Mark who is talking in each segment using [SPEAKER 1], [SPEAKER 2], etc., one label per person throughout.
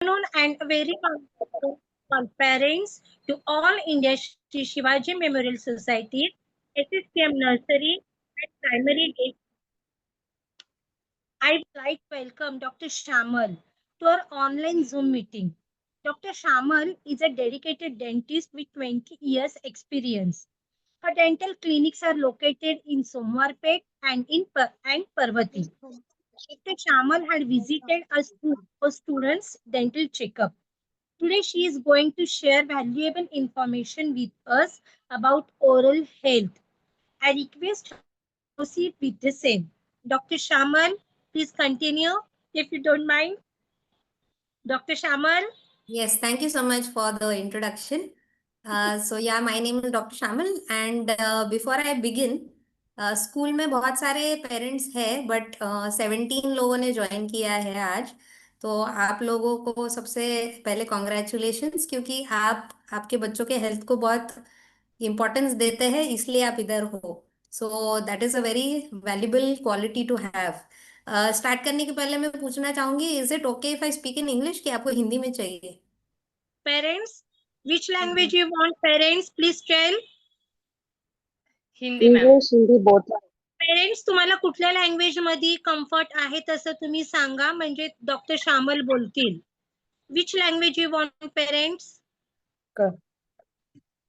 [SPEAKER 1] Afternoon and a very warm parents to all India Shri Shivaji Memorial Society, SSKM Nursery and Primary Day. I would like to welcome Dr. Shamal to our online Zoom meeting. Dr. Shamal is a dedicated dentist with 20 years experience. Her dental clinics are located in Somwarpet and Parvati. Dr. Shamal had visited us for students' dental checkup. Today, she is going to share valuable information with us about oral health. I request her to proceed with the same. Dr. Shamal, please continue if you don't mind. Dr. Shamal.
[SPEAKER 2] Yes, thank you so much for the introduction. My name is Dr. Shamal and before I begin, school में बहुत सारे parents हैं but 17 लोगों ने join किया है आज। तो आप लोगों को सबसे पहले कॉन्ग्रेचुलेशंस, क्योंकि आप आपके बच्चों के हेल्थ को बहुत इम्पोर्टेंस देते हैं, इसलिए आप इधर हो। So that is a very valuable quality to have. Start करने के पहले मैं पूछना चाहूंगी, is it okay if I speak in English, कि आपको हिंदी में चाहिए?
[SPEAKER 1] Parents, which language you want? Parents, please tell.
[SPEAKER 3] Hindi ma'am.
[SPEAKER 4] Hindi both.
[SPEAKER 1] Parents, तुम्हाला कुठल्या लँग्वेज मध्ये कम्फर्ट आहे तसं तुम्ही सांगा, म्हणजे डॉक्टर शामल बोलतील. Which language you want parents?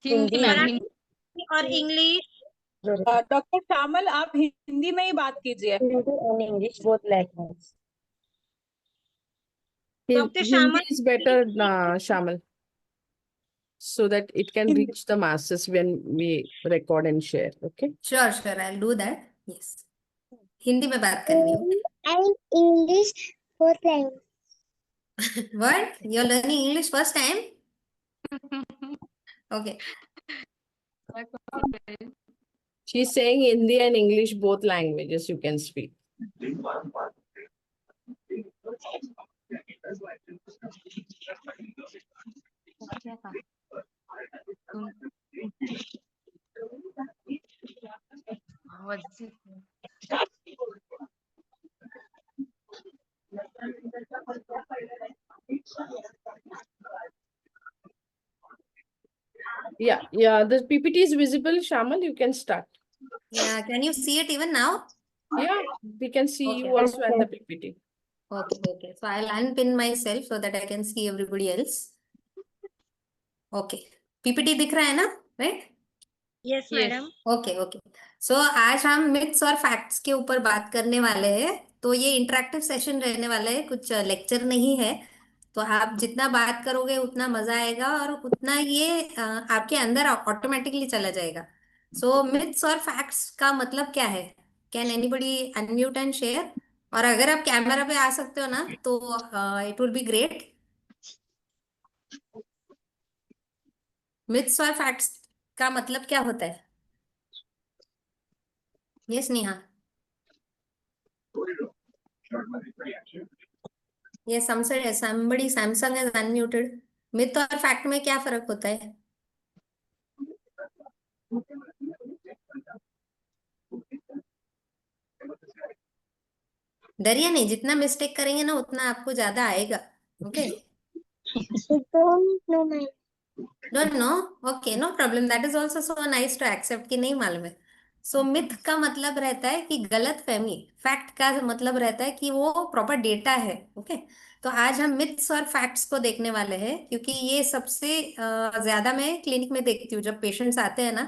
[SPEAKER 3] Hindi ma'am.
[SPEAKER 1] Marathi और इंग्लिश?
[SPEAKER 5] डॉक्टर शामल, आप हिंदी में ही बात कीजिए.
[SPEAKER 4] Hindi and English both languages.
[SPEAKER 1] Dr. Shamal,
[SPEAKER 3] Hindi is better, Shamal, so that it can reach the masses when we record and share. Okay.
[SPEAKER 2] Sure sure, I do that. Yes, Hindi में बात करनी है.
[SPEAKER 4] And English both languages.
[SPEAKER 2] What? You're learning English first time? Okay.
[SPEAKER 3] She's saying Hindi and English both languages you can speak. Yeah, the PPT is visible, Shamal, you can start.
[SPEAKER 2] Yeah, can you see it even now?
[SPEAKER 3] Yeah, we can see
[SPEAKER 2] Okay.
[SPEAKER 3] you also and the PPT.
[SPEAKER 2] Okay. So I'll unpin myself so that I can see everybody else. Okay. PPT दिख रहा है ना? Right?
[SPEAKER 1] Yes madam.
[SPEAKER 2] Okay. सो आज हम myths और facts के ऊपर बात करने वाले हैं. तो ये इंटरेक्टिव सेशन रहने वाला है, कुछ लेक्चर नहीं है. तो आप जितना बात करोगे उतना मजा आएगा और उतना ये आपके अंदर ऑटोमेटिकली चला जाएगा. सो मिथ्स और फैक्ट्स का मतलब क्या है? Can anybody unmute and share? और अगर आप कैमरा पे आ सकते हो ना तो it will be great. Myths और फैक्ट्स का मतलब क्या होता है? यस नेहा. ये somebody Samsung is unmuted. Myth और फैक्ट में क्या फर्क होता है? डरिए नहीं, जितना मिस्टेक करेंगे ना उतना आपको ज्यादा आएगा. Okay. Don't know. Okay, no problem. That is also so nice to accept कि नहीं मालूम है. सो मिथ का मतलब रहता है कि गलत फहमी. फैक्ट का मतलब रहता है कि वो प्रॉपर डेटा है. ओके. तो आज हम मिथ्स और फैक्ट्स को देखने वाले हैं, क्योंकि ये सबसे ज्यादा मैं क्लिनिक में देखती हूँ. जब पेशेंट्स आते हैं ना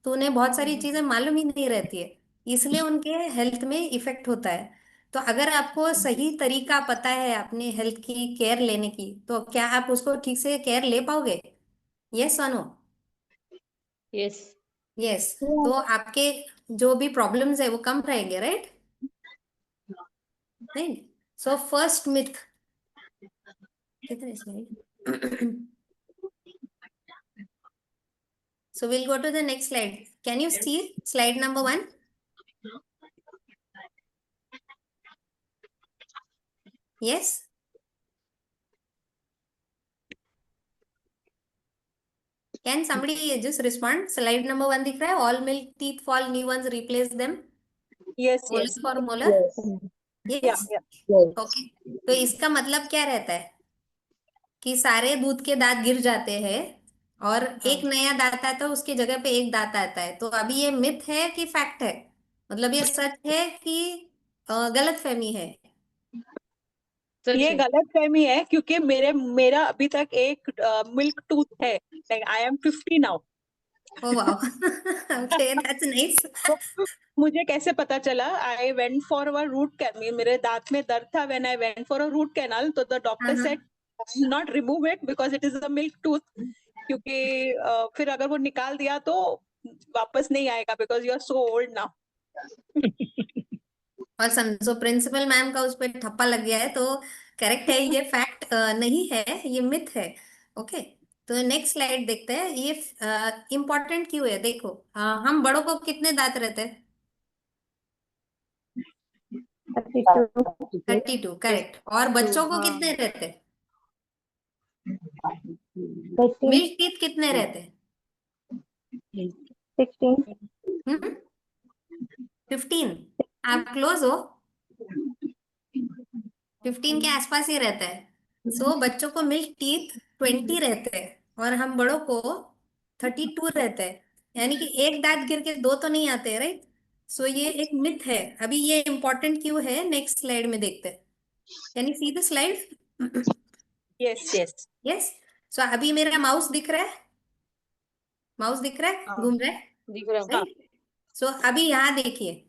[SPEAKER 2] तो उन्हें बहुत सारी चीजें मालूम ही नहीं रहती है, इसलिए उनके हेल्थ में इफेक्ट होता है. तो अगर आपको सही तरीका पता है अपने हेल्थ की केयर लेने की, तो क्या आप उसको ठीक से केयर ले पाओगे? यस और नो?
[SPEAKER 3] Yes.
[SPEAKER 2] यस. तो आपके जो भी प्रॉब्लम्स है वो कम रहेंगे, राइट? नहीं. So first myth. कितने slide? So we'll go to the next slide. Can you see slide number 1? Yes. Can somebody just respond? Slide number 1 दिख रहा है? All milk teeth fall, new ones replace them.
[SPEAKER 5] Yes.
[SPEAKER 2] Molar for molar. Yes.
[SPEAKER 5] Yeah.
[SPEAKER 2] Okay. तो इसका मतलब क्या रहता है? कि सारे दूध के दांत गिर जाते हैं और
[SPEAKER 3] हाँ।
[SPEAKER 2] एक नया दांत आता है, उसकी जगह पे एक दांत आता है। तो अभी ये मिथ है कि फैक्ट है? मतलब ये सच है कि गलत फहमी है?
[SPEAKER 3] सच
[SPEAKER 5] ये
[SPEAKER 3] है।
[SPEAKER 5] गलत फहमी है, क्योंकि मेरा अभी तक एक मिल्क टूथ है। Like I am 50 now.
[SPEAKER 2] Oh wow okay, that's nice.
[SPEAKER 5] मुझे कैसे पता चला? I went for a root canal. मेरे दांत में दर्द था। When I went for a root canal, तो द डॉक्टर
[SPEAKER 2] हाँ,
[SPEAKER 5] said not remove it because it is a milk tooth. क्योंकि फिर अगर वो निकाल दिया तो वापस नहीं आएगा, because you are so old now.
[SPEAKER 2] और समझो प्रिंसिपल मैम का उस पर ठप्पा लग गया है, तो करेक्ट है, ये फैक्ट नहीं है, ये मिथ है। ओके, तो नेक्स्ट स्लाइड देखते हैं। ये इम्पोर्टेंट क्यों है? देखो, हम बड़ों को कितने दांत रहते हैं?
[SPEAKER 4] 32.
[SPEAKER 2] 32, करेक्ट। और बच्चों को
[SPEAKER 3] हाँ।
[SPEAKER 2] कितने रहते हैं?
[SPEAKER 4] 13.
[SPEAKER 2] मिल्क टीथ कितने रहते हैं?
[SPEAKER 4] 16.
[SPEAKER 2] 15। आप क्लोज हो, 15 के आसपास ही रहता है। सो बच्चों को मिल्क टीथ 20 रहते हैं और हम बड़ों को 32 रहते हैं। यानी कि एक दांत गिर के दो तो नहीं आते, राइट? सो ये एक मिथ है। अभी ये इंपॉर्टेंट क्यों है, नेक्स्ट स्लाइड में देखते हैं। Can you see the slide?
[SPEAKER 5] Yes yes.
[SPEAKER 2] Yes. So अभी मेरा माउस दिख रहा है? माउस दिख रहा है,
[SPEAKER 3] हाँ,
[SPEAKER 2] घूम रहा है,
[SPEAKER 3] दिख रहा है।
[SPEAKER 2] राइट? सो अभी यहाँ देखिए,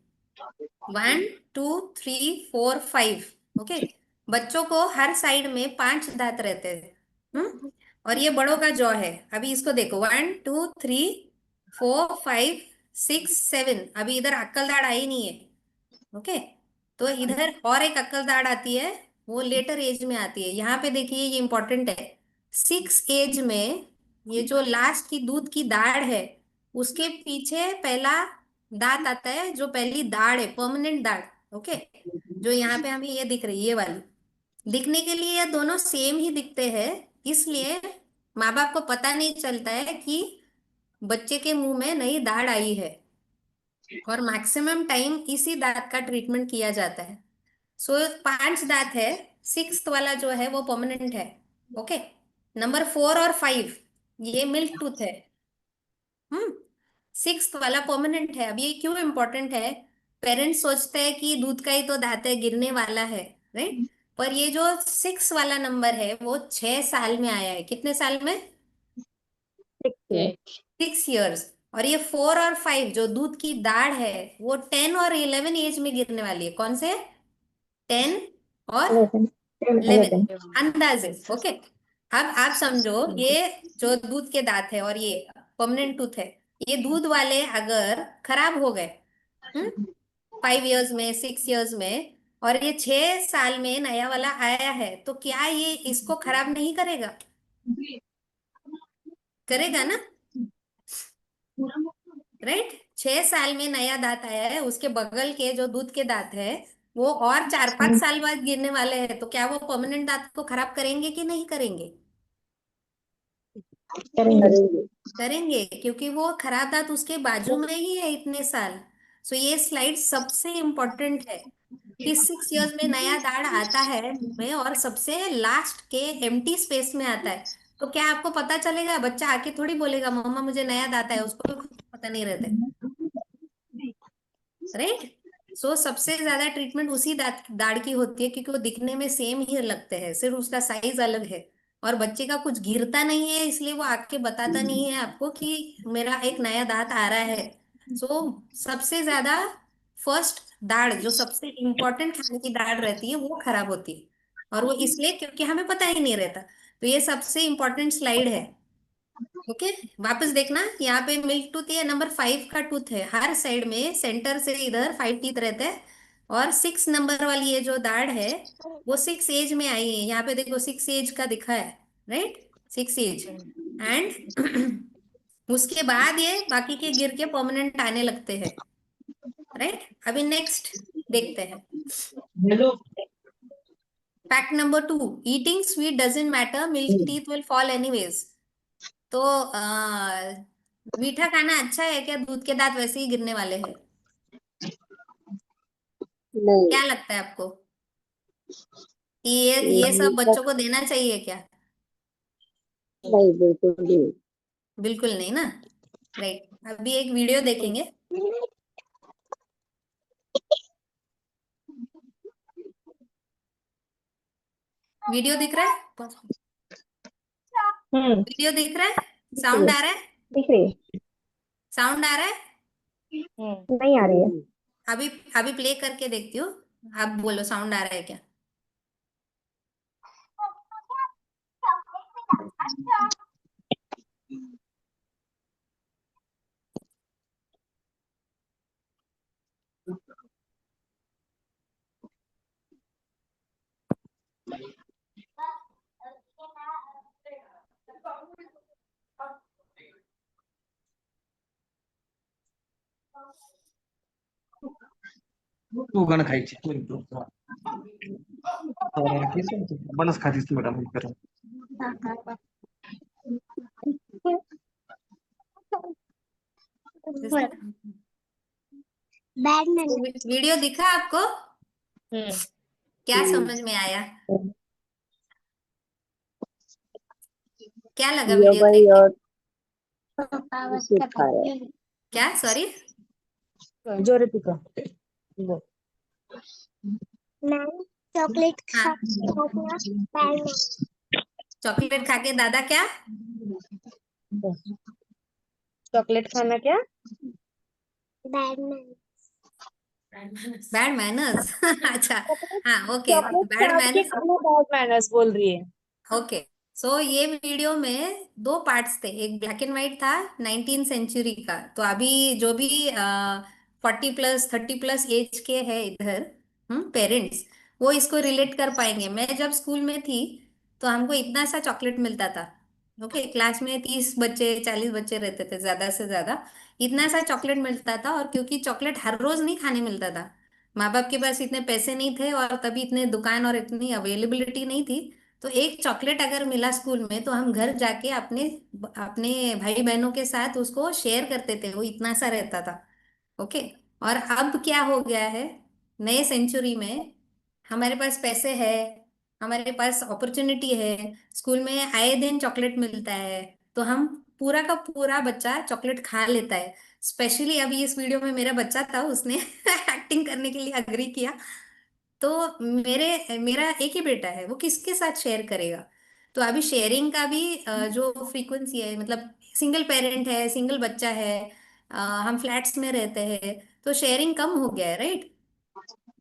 [SPEAKER 2] 1 2 3 4 5। ओके, बच्चों को हर साइड में 5 दांत रहते हैं। और ये बड़ों का जॉ है। अभी इसको देखो, 1 2 3 4 5 6 7। अभी इधर अक्कल दाढ़ आई नहीं है। ओके, तो इधर और एक अक्कल दाढ़ आती है, वो लेटर एज में आती है। यहाँ पे देखिए, ये इंपॉर्टेंट है। 6 एज में ये जो लास्ट की दूध की दाढ़ है, उसके पीछे पहला दांत आता है, जो पहली दाढ़ है, परमानेंट दाढ़। ओके, जो यहाँ पे हमें ये दिख रही है, ये वाली। दिखने के लिए ये दोनों सेम ही दिखते हैं, इसलिए माँ बाप को पता नहीं चलता है कि बच्चे के मुंह में नई दाढ़ आई है। और मैक्सिमम टाइम इसी दांत का ट्रीटमेंट किया जाता है। सो 5 दांत है, 6th वाला जो है वो परमानेंट है। ओके, नंबर 4 और 5 ये मिल्क टूथ है। 6th वाला परमानेंट है। अब ये क्यों इंपॉर्टेंट है? पेरेंट्स सोचते हैं कि दूध का ही तो दांत है, गिरने वाला है, राइट? पर ये जो 6 वाला नंबर है वो 6 साल में आया है। कितने साल में? 6 years। और ये 4 और 5 जो दूध की दाढ़ है, वो 10 और 11 एज में गिरने वाली है। कौन से? 10 और
[SPEAKER 4] 11.
[SPEAKER 2] 11,
[SPEAKER 4] 11.
[SPEAKER 2] अंदाजे। ओके, अब आप समझो, ये जो दूध के दांत है और ये परमानेंट टूथ है, ये दूध वाले अगर खराब हो गए 5 years में, 6 years में, और ये 6 साल में नया वाला आया है, तो क्या ये इसको खराब नहीं करेगा? करेगा ना, राइट? 6 साल में नया दांत आया है, उसके बगल के जो दूध के दांत है वो और 4 5 साल बाद गिरने वाले हैं, तो क्या वो परमानेंट दांत को खराब करेंगे कि नहीं करेंगे?
[SPEAKER 4] करेंगे.
[SPEAKER 2] करेंगे, क्योंकि वो खराब दांत उसके बाजू में ही है इतने साल। सो ये स्लाइड सबसे इम्पोर्टेंट है कि 6 years में नया दाढ़ आता है में, और सबसे लास्ट के एम्प्टी स्पेस में आता है। तो क्या आपको पता चलेगा? बच्चा आके थोड़ी बोलेगा मम्मा मुझे नया दांत है, उसको भी खुद पता नहीं रहता, राइट? सो सबसे ज्यादा ट्रीटमेंट उसी दाढ़ की होती है, क्योंकि वो दिखने में सेम ही लगते हैं, सिर्फ उसका साइज अलग है। और बच्चे का कुछ गिरता नहीं है, इसलिए वो आके बताता नहीं है आपको कि मेरा एक नया दांत आ रहा है। सो सबसे ज्यादा फर्स्ट दाढ़, जो सबसे इम्पोर्टेंट खाने की दाढ़ रहती है, वो खराब होती है। और वो इसलिए क्योंकि हमें पता ही नहीं रहता। तो ये सबसे इम्पोर्टेंट स्लाइड है। ओके, वापस देखना, यहाँ पे मिल्क टूथ ये नंबर 5 का टूथ है। हर साइड में सेंटर से इधर 5 टीथ रहते हैं। और 6 नंबर वाली ये जो दाढ़ है, वो 6 एज में आई है। यहाँ पे देखो 6 एज का दिखा है, राइट? 6 एज। एंड उसके बाद ये बाकी के गिर के परमानेंट आने लगते हैं, राइट? अभी नेक्स्ट देखते हैं। Fact number 2, eating sweet doesn't matter, milk teeth will fall anyways. तो मीठा खाना अच्छा है क्या? दूध के दांत वैसे ही गिरने वाले हैं।
[SPEAKER 4] नहीं.
[SPEAKER 2] क्या लगता है आपको कि ये सब बच्चों को देना चाहिए क्या?
[SPEAKER 4] नहीं बिल्कुल भी नहीं।
[SPEAKER 2] बिल्कुल नहीं ना। राइट, अभी एक वीडियो देखेंगे। वीडियो दिख रहा है?
[SPEAKER 4] हम्म,
[SPEAKER 2] वीडियो दिख रहा है? साउंड आ रहा है?
[SPEAKER 4] दिख रही है।
[SPEAKER 2] साउंड आ रहा है?
[SPEAKER 4] नहीं आ रही है।
[SPEAKER 2] अभी अभी प्ले करके देखती हूँ। आप बोलो साउंड आ रहा है क्या?
[SPEAKER 6] दोघांना खायची आपणच खातीस मॅडम
[SPEAKER 2] वीडियो दिखा आपको? क्या समझ में आया? क्या लगा
[SPEAKER 4] ये
[SPEAKER 2] वीडियो
[SPEAKER 4] भाई
[SPEAKER 2] देख के?
[SPEAKER 4] और सिखा रहा है।
[SPEAKER 2] क्या? सॉरी,
[SPEAKER 4] जोरे पिका चॉकलेट
[SPEAKER 2] हाँ, चॉकलेट खा के दादा क्या?
[SPEAKER 4] चॉकलेट खाना क्या?
[SPEAKER 2] Bad manners. अच्छा, हाँ, ओके,
[SPEAKER 4] चॉकलेट
[SPEAKER 2] बैड
[SPEAKER 4] खा के
[SPEAKER 2] मैनर्स।
[SPEAKER 4] खाना बहुत मैनर्स बोल रही है।
[SPEAKER 2] ओके, सो ये वीडियो में दो पार्ट्स थे। एक ब्लैक एंड व्हाइट था 19 सेंचुरी का। तो अभी जो भी 40+, 30+ एज के है इधर पेरेंट्स, वो इसको रिलेट कर पाएंगे। मैं जब स्कूल में थी तो हमको इतना सा चॉकलेट मिलता था। ओके, क्लास में 30 बच्चे 40 बच्चे रहते थे ज्यादा से ज्यादा। इतना सा चॉकलेट मिलता था, और क्योंकि चॉकलेट हर रोज नहीं खाने मिलता था, माँ बाप के पास इतने पैसे नहीं थे और तभी इतने दुकान और इतनी अवेलेबिलिटी नहीं थी। तो एक चॉकलेट अगर मिला स्कूल में तो हम घर जाके अपने अपने भाई बहनों के साथ उसको शेयर करते थे। वो इतना सा रहता था। ओके, और अब क्या हो गया है, नए सेंचुरी में हमारे पास पैसे है, हमारे पास अपॉर्चुनिटी है, स्कूल में आए दिन चॉकलेट मिलता है, तो हम पूरा का पूरा बच्चा चॉकलेट खा लेता है। स्पेशली अभी इस वीडियो में मेरा बच्चा था, उसने एक्टिंग करने के लिए अग्री किया। तो मेरा एक ही बेटा है, वो किसके साथ शेयर करेगा? तो अभी शेयरिंग का भी जो फ्रीक्वेंसी है, मतलब सिंगल पेरेंट है, सिंगल बच्चा है, हम फ्लैट्स में रहते हैं, तो शेयरिंग कम हो गया है, राइट?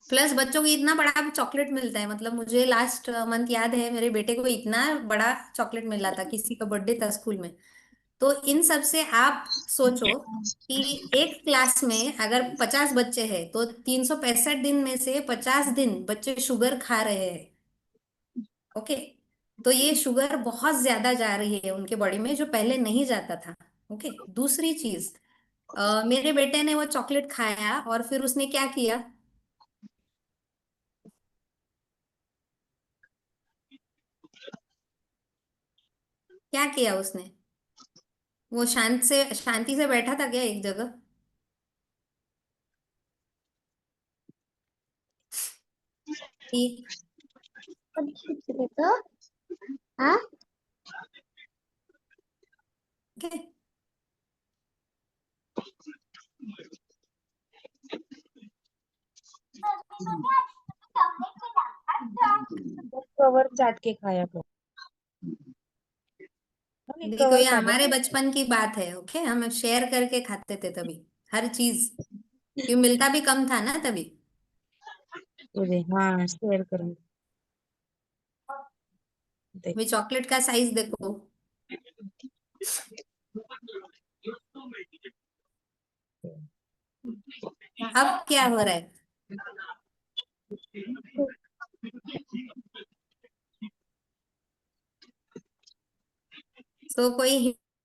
[SPEAKER 2] प्लस बच्चों को इतना बड़ा चॉकलेट मिलता है। मतलब मुझे लास्ट मंथ याद है, मेरे बेटे को इतना बड़ा चॉकलेट मिला था, किसी का बर्थडे था स्कूल में। तो इन सब से आप सोचो कि एक क्लास में अगर 50 बच्चे हैं तो 365 दिन में से 50 दिन बच्चे शुगर खा रहे हैं। ओके, तो ये शुगर बहुत ज्यादा जा रही है उनके बॉडी में, जो पहले नहीं जाता था। ओके, दूसरी चीज, मेरे बेटे ने वो चॉकलेट खाया और फिर उसने क्या किया? क्या किया उसने? वो शांति से बैठा था क्या एक जगह? कि-
[SPEAKER 4] हाँ
[SPEAKER 2] ओके,
[SPEAKER 4] कवर चाट के खाया कर।
[SPEAKER 2] देखो
[SPEAKER 4] कवर
[SPEAKER 2] ये
[SPEAKER 4] काटा
[SPEAKER 2] हमारे
[SPEAKER 4] था।
[SPEAKER 2] बचपन की बात है। ओके, हम शेयर करके खाते थे तभी हर चीज, ये मिलता भी कम था ना तभी।
[SPEAKER 4] अरे हाँ शेयर करेंगे। देख
[SPEAKER 2] वे चॉकलेट का साइज देखो। अब क्या हो रहा है? तो कोई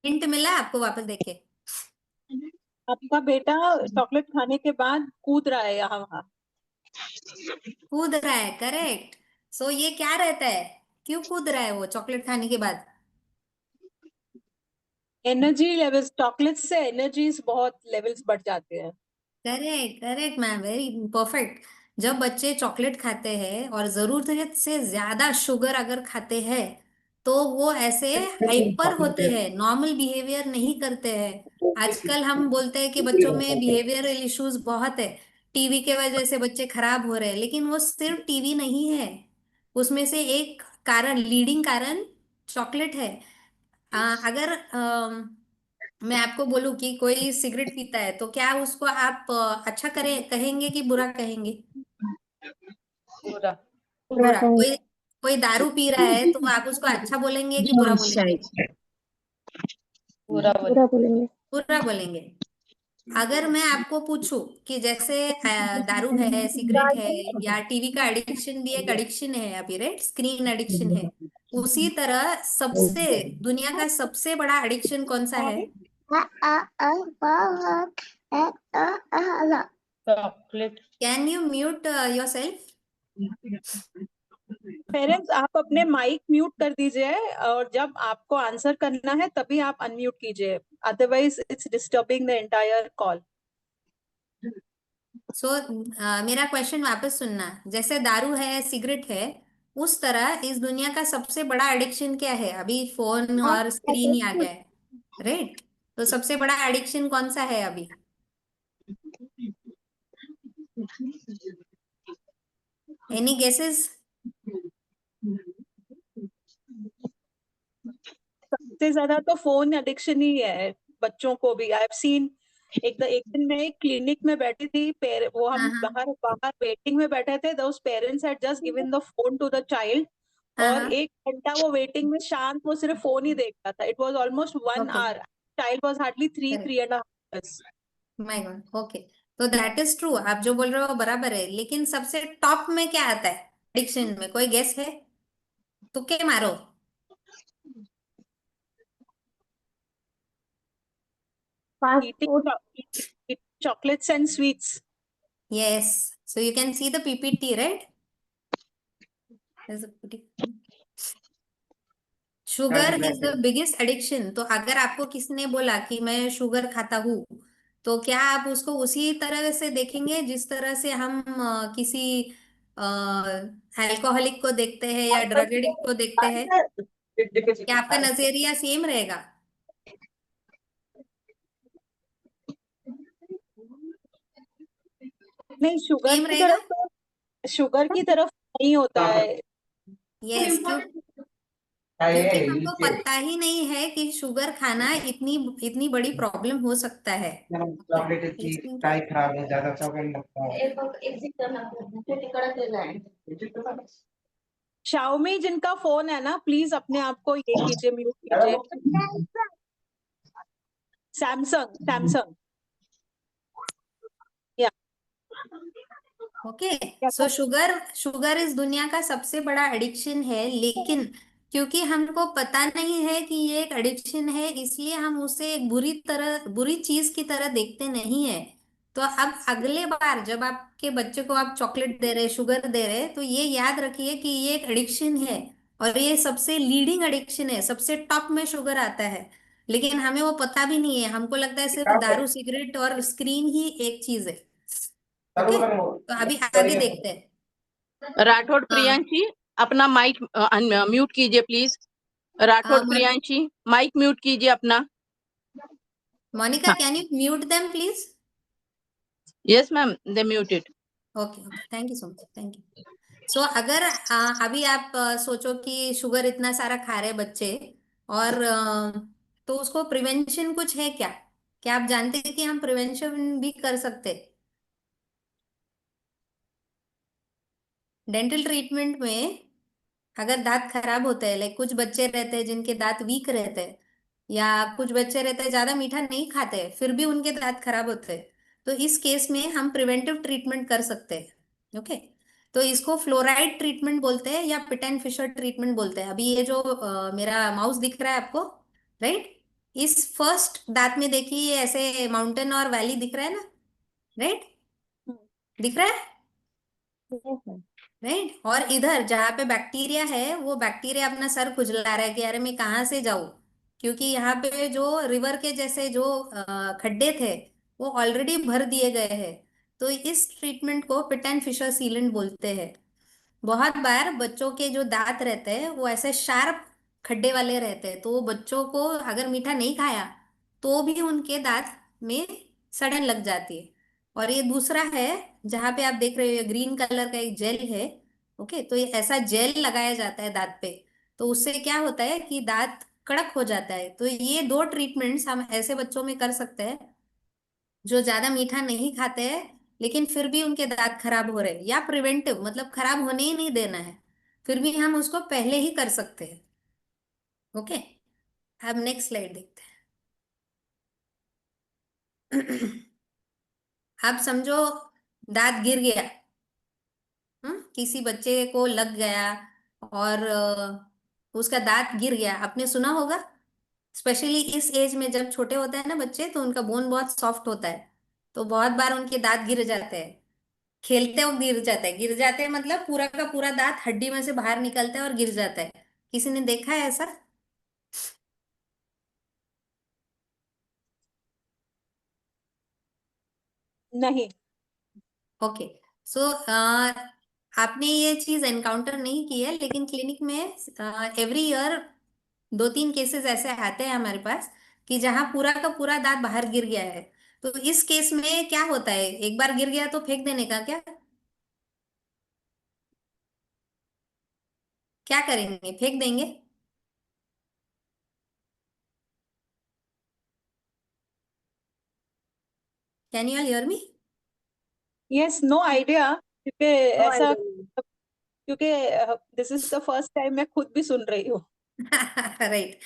[SPEAKER 2] हिंट मिला आपको वापस देखे?
[SPEAKER 5] आपका बेटा चॉकलेट खाने के बाद कूद रहा है यहाँ वहाँ।
[SPEAKER 2] कूद रहा है, करेक्ट। सो ये क्या रहता है, क्यों कूद रहा है वो चॉकलेट खाने के बाद?
[SPEAKER 5] एनर्जी लेवल्स, चॉकलेट से एनर्जीज बहुत लेवल्स बढ़ जाते हैं।
[SPEAKER 2] Correct, correct ma'am, very perfect. जब बच्चे चॉकलेट खाते हैं और जरूरत से ज्यादा शुगर अगर खाते हैं, तो वो ऐसे हाइपर होते हैं, नॉर्मल बिहेवियर नहीं करते हैं। आजकल हम बोलते हैं कि बच्चों में बिहेवियरल इश्यूज बहुत है, टीवी के वजह से बच्चे खराब हो रहे हैं, लेकिन वो सिर्फ टीवी नहीं है। उसमें से एक कारण, लीडिंग कारण चॉकलेट है। अगर मैं आपको बोलूं कि कोई सिगरेट पीता है तो क्या उसको आप अच्छा करें कहेंगे कि बुरा कहेंगे?
[SPEAKER 3] पूरा
[SPEAKER 2] बुरा। कोई कोई दारू पी रहा है तो आप उसको अच्छा बोलेंगे कि बुरा बोलेंगे?
[SPEAKER 3] पूरा बोले।
[SPEAKER 2] बुरा बोलेंगे। अगर मैं आपको पूछूं कि जैसे दारू है, सिगरेट है, या टीवी का एडिक्शन भी एक एडिक्शन है अभी, राइट, स्क्रीन एडिक्शन है, उसी तरह सबसे दुनिया का सबसे बड़ा एडिक्शन कौन सा है?
[SPEAKER 3] Chocolate.
[SPEAKER 2] Can you mute yourself?
[SPEAKER 5] Parents, आप अपने माइक म्यूट कर दीजिए और जब आपको आंसर करना है तभी आप अनम्यूट कीजिए, otherwise it's disturbing the entire call.
[SPEAKER 2] So मेरा क्वेश्चन वापस सुनना। जैसे दारू है, सिगरेट है, उस तरह इस दुनिया का सबसे बड़ा एडिक्शन क्या है? अभी फोन और स्क्रीन ही आ गया है, राइट? तो सबसे बड़ा एडिक्शन कौन सा है अभी? Any guesses?
[SPEAKER 5] सबसे ज्यादा तो फोन एडिक्शन ही है बच्चों को भी। आई हैव सीन, एक दिन मैं एक क्लिनिक में बैठी थी, वो हम
[SPEAKER 2] हाँ हाँ
[SPEAKER 5] बाहर बाहर वेटिंग में बैठे थे, those parents had just given the phone to the child,
[SPEAKER 2] हाँ
[SPEAKER 5] और
[SPEAKER 2] हाँ।
[SPEAKER 5] 1 घंटा वो वेटिंग में शांत वो सिर्फ फोन ही देख रहा था। It was almost 1 hour, child was hardly 3.5 years।
[SPEAKER 2] My God, okay. तो दैट इज ट्रू, आप जो बोल रहे हो वो बराबर है, लेकिन सबसे टॉप में क्या आता है एडिक्शन में? कोई गेस है? तुक्के मारो।
[SPEAKER 5] Eating chocolates and sweets.
[SPEAKER 2] Yes. So you can see the PPT, right? There's a PPT. Sugar is the biggest addiction. तो अगर आपको किसी ने बोला कि मैं शुगर खाता हूँ, तो क्या आप उसको उसी तरह से देखेंगे जिस तरह से हम किसी अल्कोहलिक को देखते हैं या ड्रग एडिक्ट को देखते हैं? क्या आपका नजरिया सेम रहेगा?
[SPEAKER 5] नहीं,
[SPEAKER 2] सेम रहेगा?
[SPEAKER 5] शुगर की तरफ नहीं होता है।
[SPEAKER 2] यस, क्योंकि हमको पता ही नहीं है कि शुगर खाना इतनी इतनी बड़ी प्रॉब्लम हो सकता है।
[SPEAKER 6] चॉकलेट की
[SPEAKER 2] Listening to-
[SPEAKER 6] टाई खराब है, ज्यादा चॉकलेट लगता है।
[SPEAKER 5] शाओमी जिनका फोन है ना, प्लीज अपने आप को ये कीजिए, म्यूट कीजिए। सैमसंग या
[SPEAKER 2] ओके। सो शुगर शुगर इस दुनिया का सबसे बड़ा एडिक्शन है, लेकिन क्योंकि हमको पता नहीं है कि ये एक एडिक्शन है, इसलिए हम उसे एक बुरी चीज की तरह देखते नहीं है। तो अब अगले बार जब आपके बच्चे को आप चॉकलेट दे रहे, शुगर दे रहे, तो ये याद रखिए कि ये एक एडिक्शन है, और ये सबसे लीडिंग एडिक्शन है, सबसे टॉप में शुगर आता है। लेकिन हमें वो पता भी नहीं है, हमको लगता है सिर्फ दारू, सिगरेट और स्क्रीन ही एक चीज है। ओके, तो अभी आगे देखते हैं।
[SPEAKER 7] राठौड़
[SPEAKER 2] हाँ,
[SPEAKER 7] प्रियांशी, अपना माइक म्यूट कीजिए please. Rathore Priyanshi, mic mute कीजिए अपना।
[SPEAKER 2] Monica, can you mute them please?
[SPEAKER 7] Yes ma'am, they muted.
[SPEAKER 2] Okay okay, thank you so much, thank you. So अगर अभी आप सोचो कि शुगर इतना सारा खा रहे बच्चे, और तो उसको प्रिवेंशन कुछ है क्या? क्या आप जानते हैं कि हम प्रिवेंशन भी कर सकते हैं? डेंटल ट्रीटमेंट में अगर दांत खराब होते हैं, लाइक कुछ बच्चे रहते हैं जिनके दांत वीक रहते हैं, या कुछ बच्चे रहते हैं ज्यादा मीठा नहीं खाते हैं फिर भी उनके दांत खराब होते हैं, तो इस केस में हम प्रिवेंटिव ट्रीटमेंट कर सकते हैं। ओके, तो इसको फ्लोराइड ट्रीटमेंट बोलते हैं या पिट एंड फिशर ट्रीटमेंट बोलते हैं। अभी ये जो मेरा माउस दिख रहा है आपको, राइट, इस फर्स्ट दांत में देखिए, ये ऐसे माउंटेन और वैली दिख रहा है ना, राइट, दिख रहा है, राइट। और इधर जहाँ पे बैक्टीरिया है, वो बैक्टीरिया अपना सर खुजला रहा है कि अरे मैं कहाँ से जाऊं, क्योंकि यहाँ पे जो रिवर के जैसे जो खड्डे थे वो ऑलरेडी भर दिए गए हैं। तो इस ट्रीटमेंट को पिट एंड फिशर सीलेंट बोलते हैं। बहुत बार बच्चों के जो दांत रहते हैं वो ऐसे शार्प खड्डे वाले रहते हैं, तो वो बच्चों को अगर मीठा नहीं खाया तो भी उनके दांत में सड़न लग जाती है। और ये दूसरा है, जहाँ पे आप देख रहे हो ग्रीन कलर का एक जेल है। ओके, तो ये ऐसा जेल लगाया जाता है दांत पे, तो उससे क्या होता है कि दांत कड़क हो जाता है। तो ये दो ट्रीटमेंट्स हम ऐसे बच्चों में कर सकते हैं जो ज्यादा मीठा नहीं खाते हैं लेकिन फिर भी उनके दांत खराब हो रहे हैं, या प्रिवेंटिव मतलब खराब होने ही नहीं देना है, फिर भी हम उसको पहले ही कर सकते हैं। ओके, अब नेक्स्ट स्लाइड देखते हैं। अब समझो दांत गिर गया, किसी बच्चे को लग गया और उसका दांत गिर गया, आपने सुना होगा। स्पेशली इस एज में जब छोटे होते हैं ना बच्चे, तो उनका बोन बहुत सॉफ्ट होता है, तो बहुत बार उनके दांत गिर जाते हैं। खेलते वक्त गिर जाता है, गिर जाते हैं मतलब पूरा का पूरा दांत हड्डी में से बाहर निकलता है और गिर जाता है। किसी ने देखा है ऐसा?
[SPEAKER 5] नहीं।
[SPEAKER 2] ओके, सो आपने ये चीज एनकाउंटर नहीं की है, लेकिन क्लिनिक में एवरी ईयर 2-3 केसेस ऐसे आते हैं हमारे पास कि जहाँ पूरा का पूरा दांत बाहर गिर गया है। तो इस केस में क्या होता है, एक बार गिर गया तो फेंक देने का क्या? क्या करेंगे, फेंक देंगे? Can you all hear me?
[SPEAKER 5] Yes, no idea, क्योंकि
[SPEAKER 2] नो
[SPEAKER 5] ऐसा,
[SPEAKER 2] आइडिया।
[SPEAKER 5] क्योंकि this is the first time मैं खुद भी सुन रही हूँ।
[SPEAKER 2] राइट।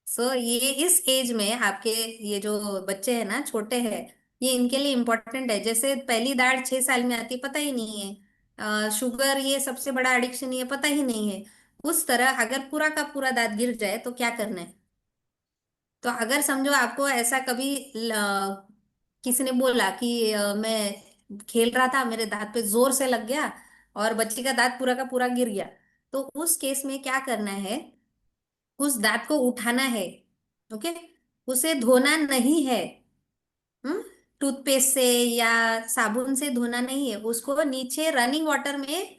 [SPEAKER 2] सो ये इस एज में आपके ये जो बच्चे हैं ना, छोटे हैं, ये इनके लिए इम्पोर्टेंट है। जैसे पहली दाढ़ 6 साल में आती, पता ही नहीं है। शुगर ये सबसे बड़ा एडिक्शन, ये पता ही नहीं है। उस तरह अगर पूरा का पूरा दांत गिर जाए तो क्या करना है। तो अगर समझो आपको ऐसा कभी किसी ने बोला कि मैं खेल रहा था, मेरे दांत पे जोर से लग गया और बच्चे का दांत पूरा का पूरा गिर गया, तो उस केस में क्या करना है, उस दांत को उठाना है। ओके, उसे धोना नहीं है। हम्म टूथपेस्ट से या साबुन से धोना नहीं है, उसको नीचे रनिंग वाटर में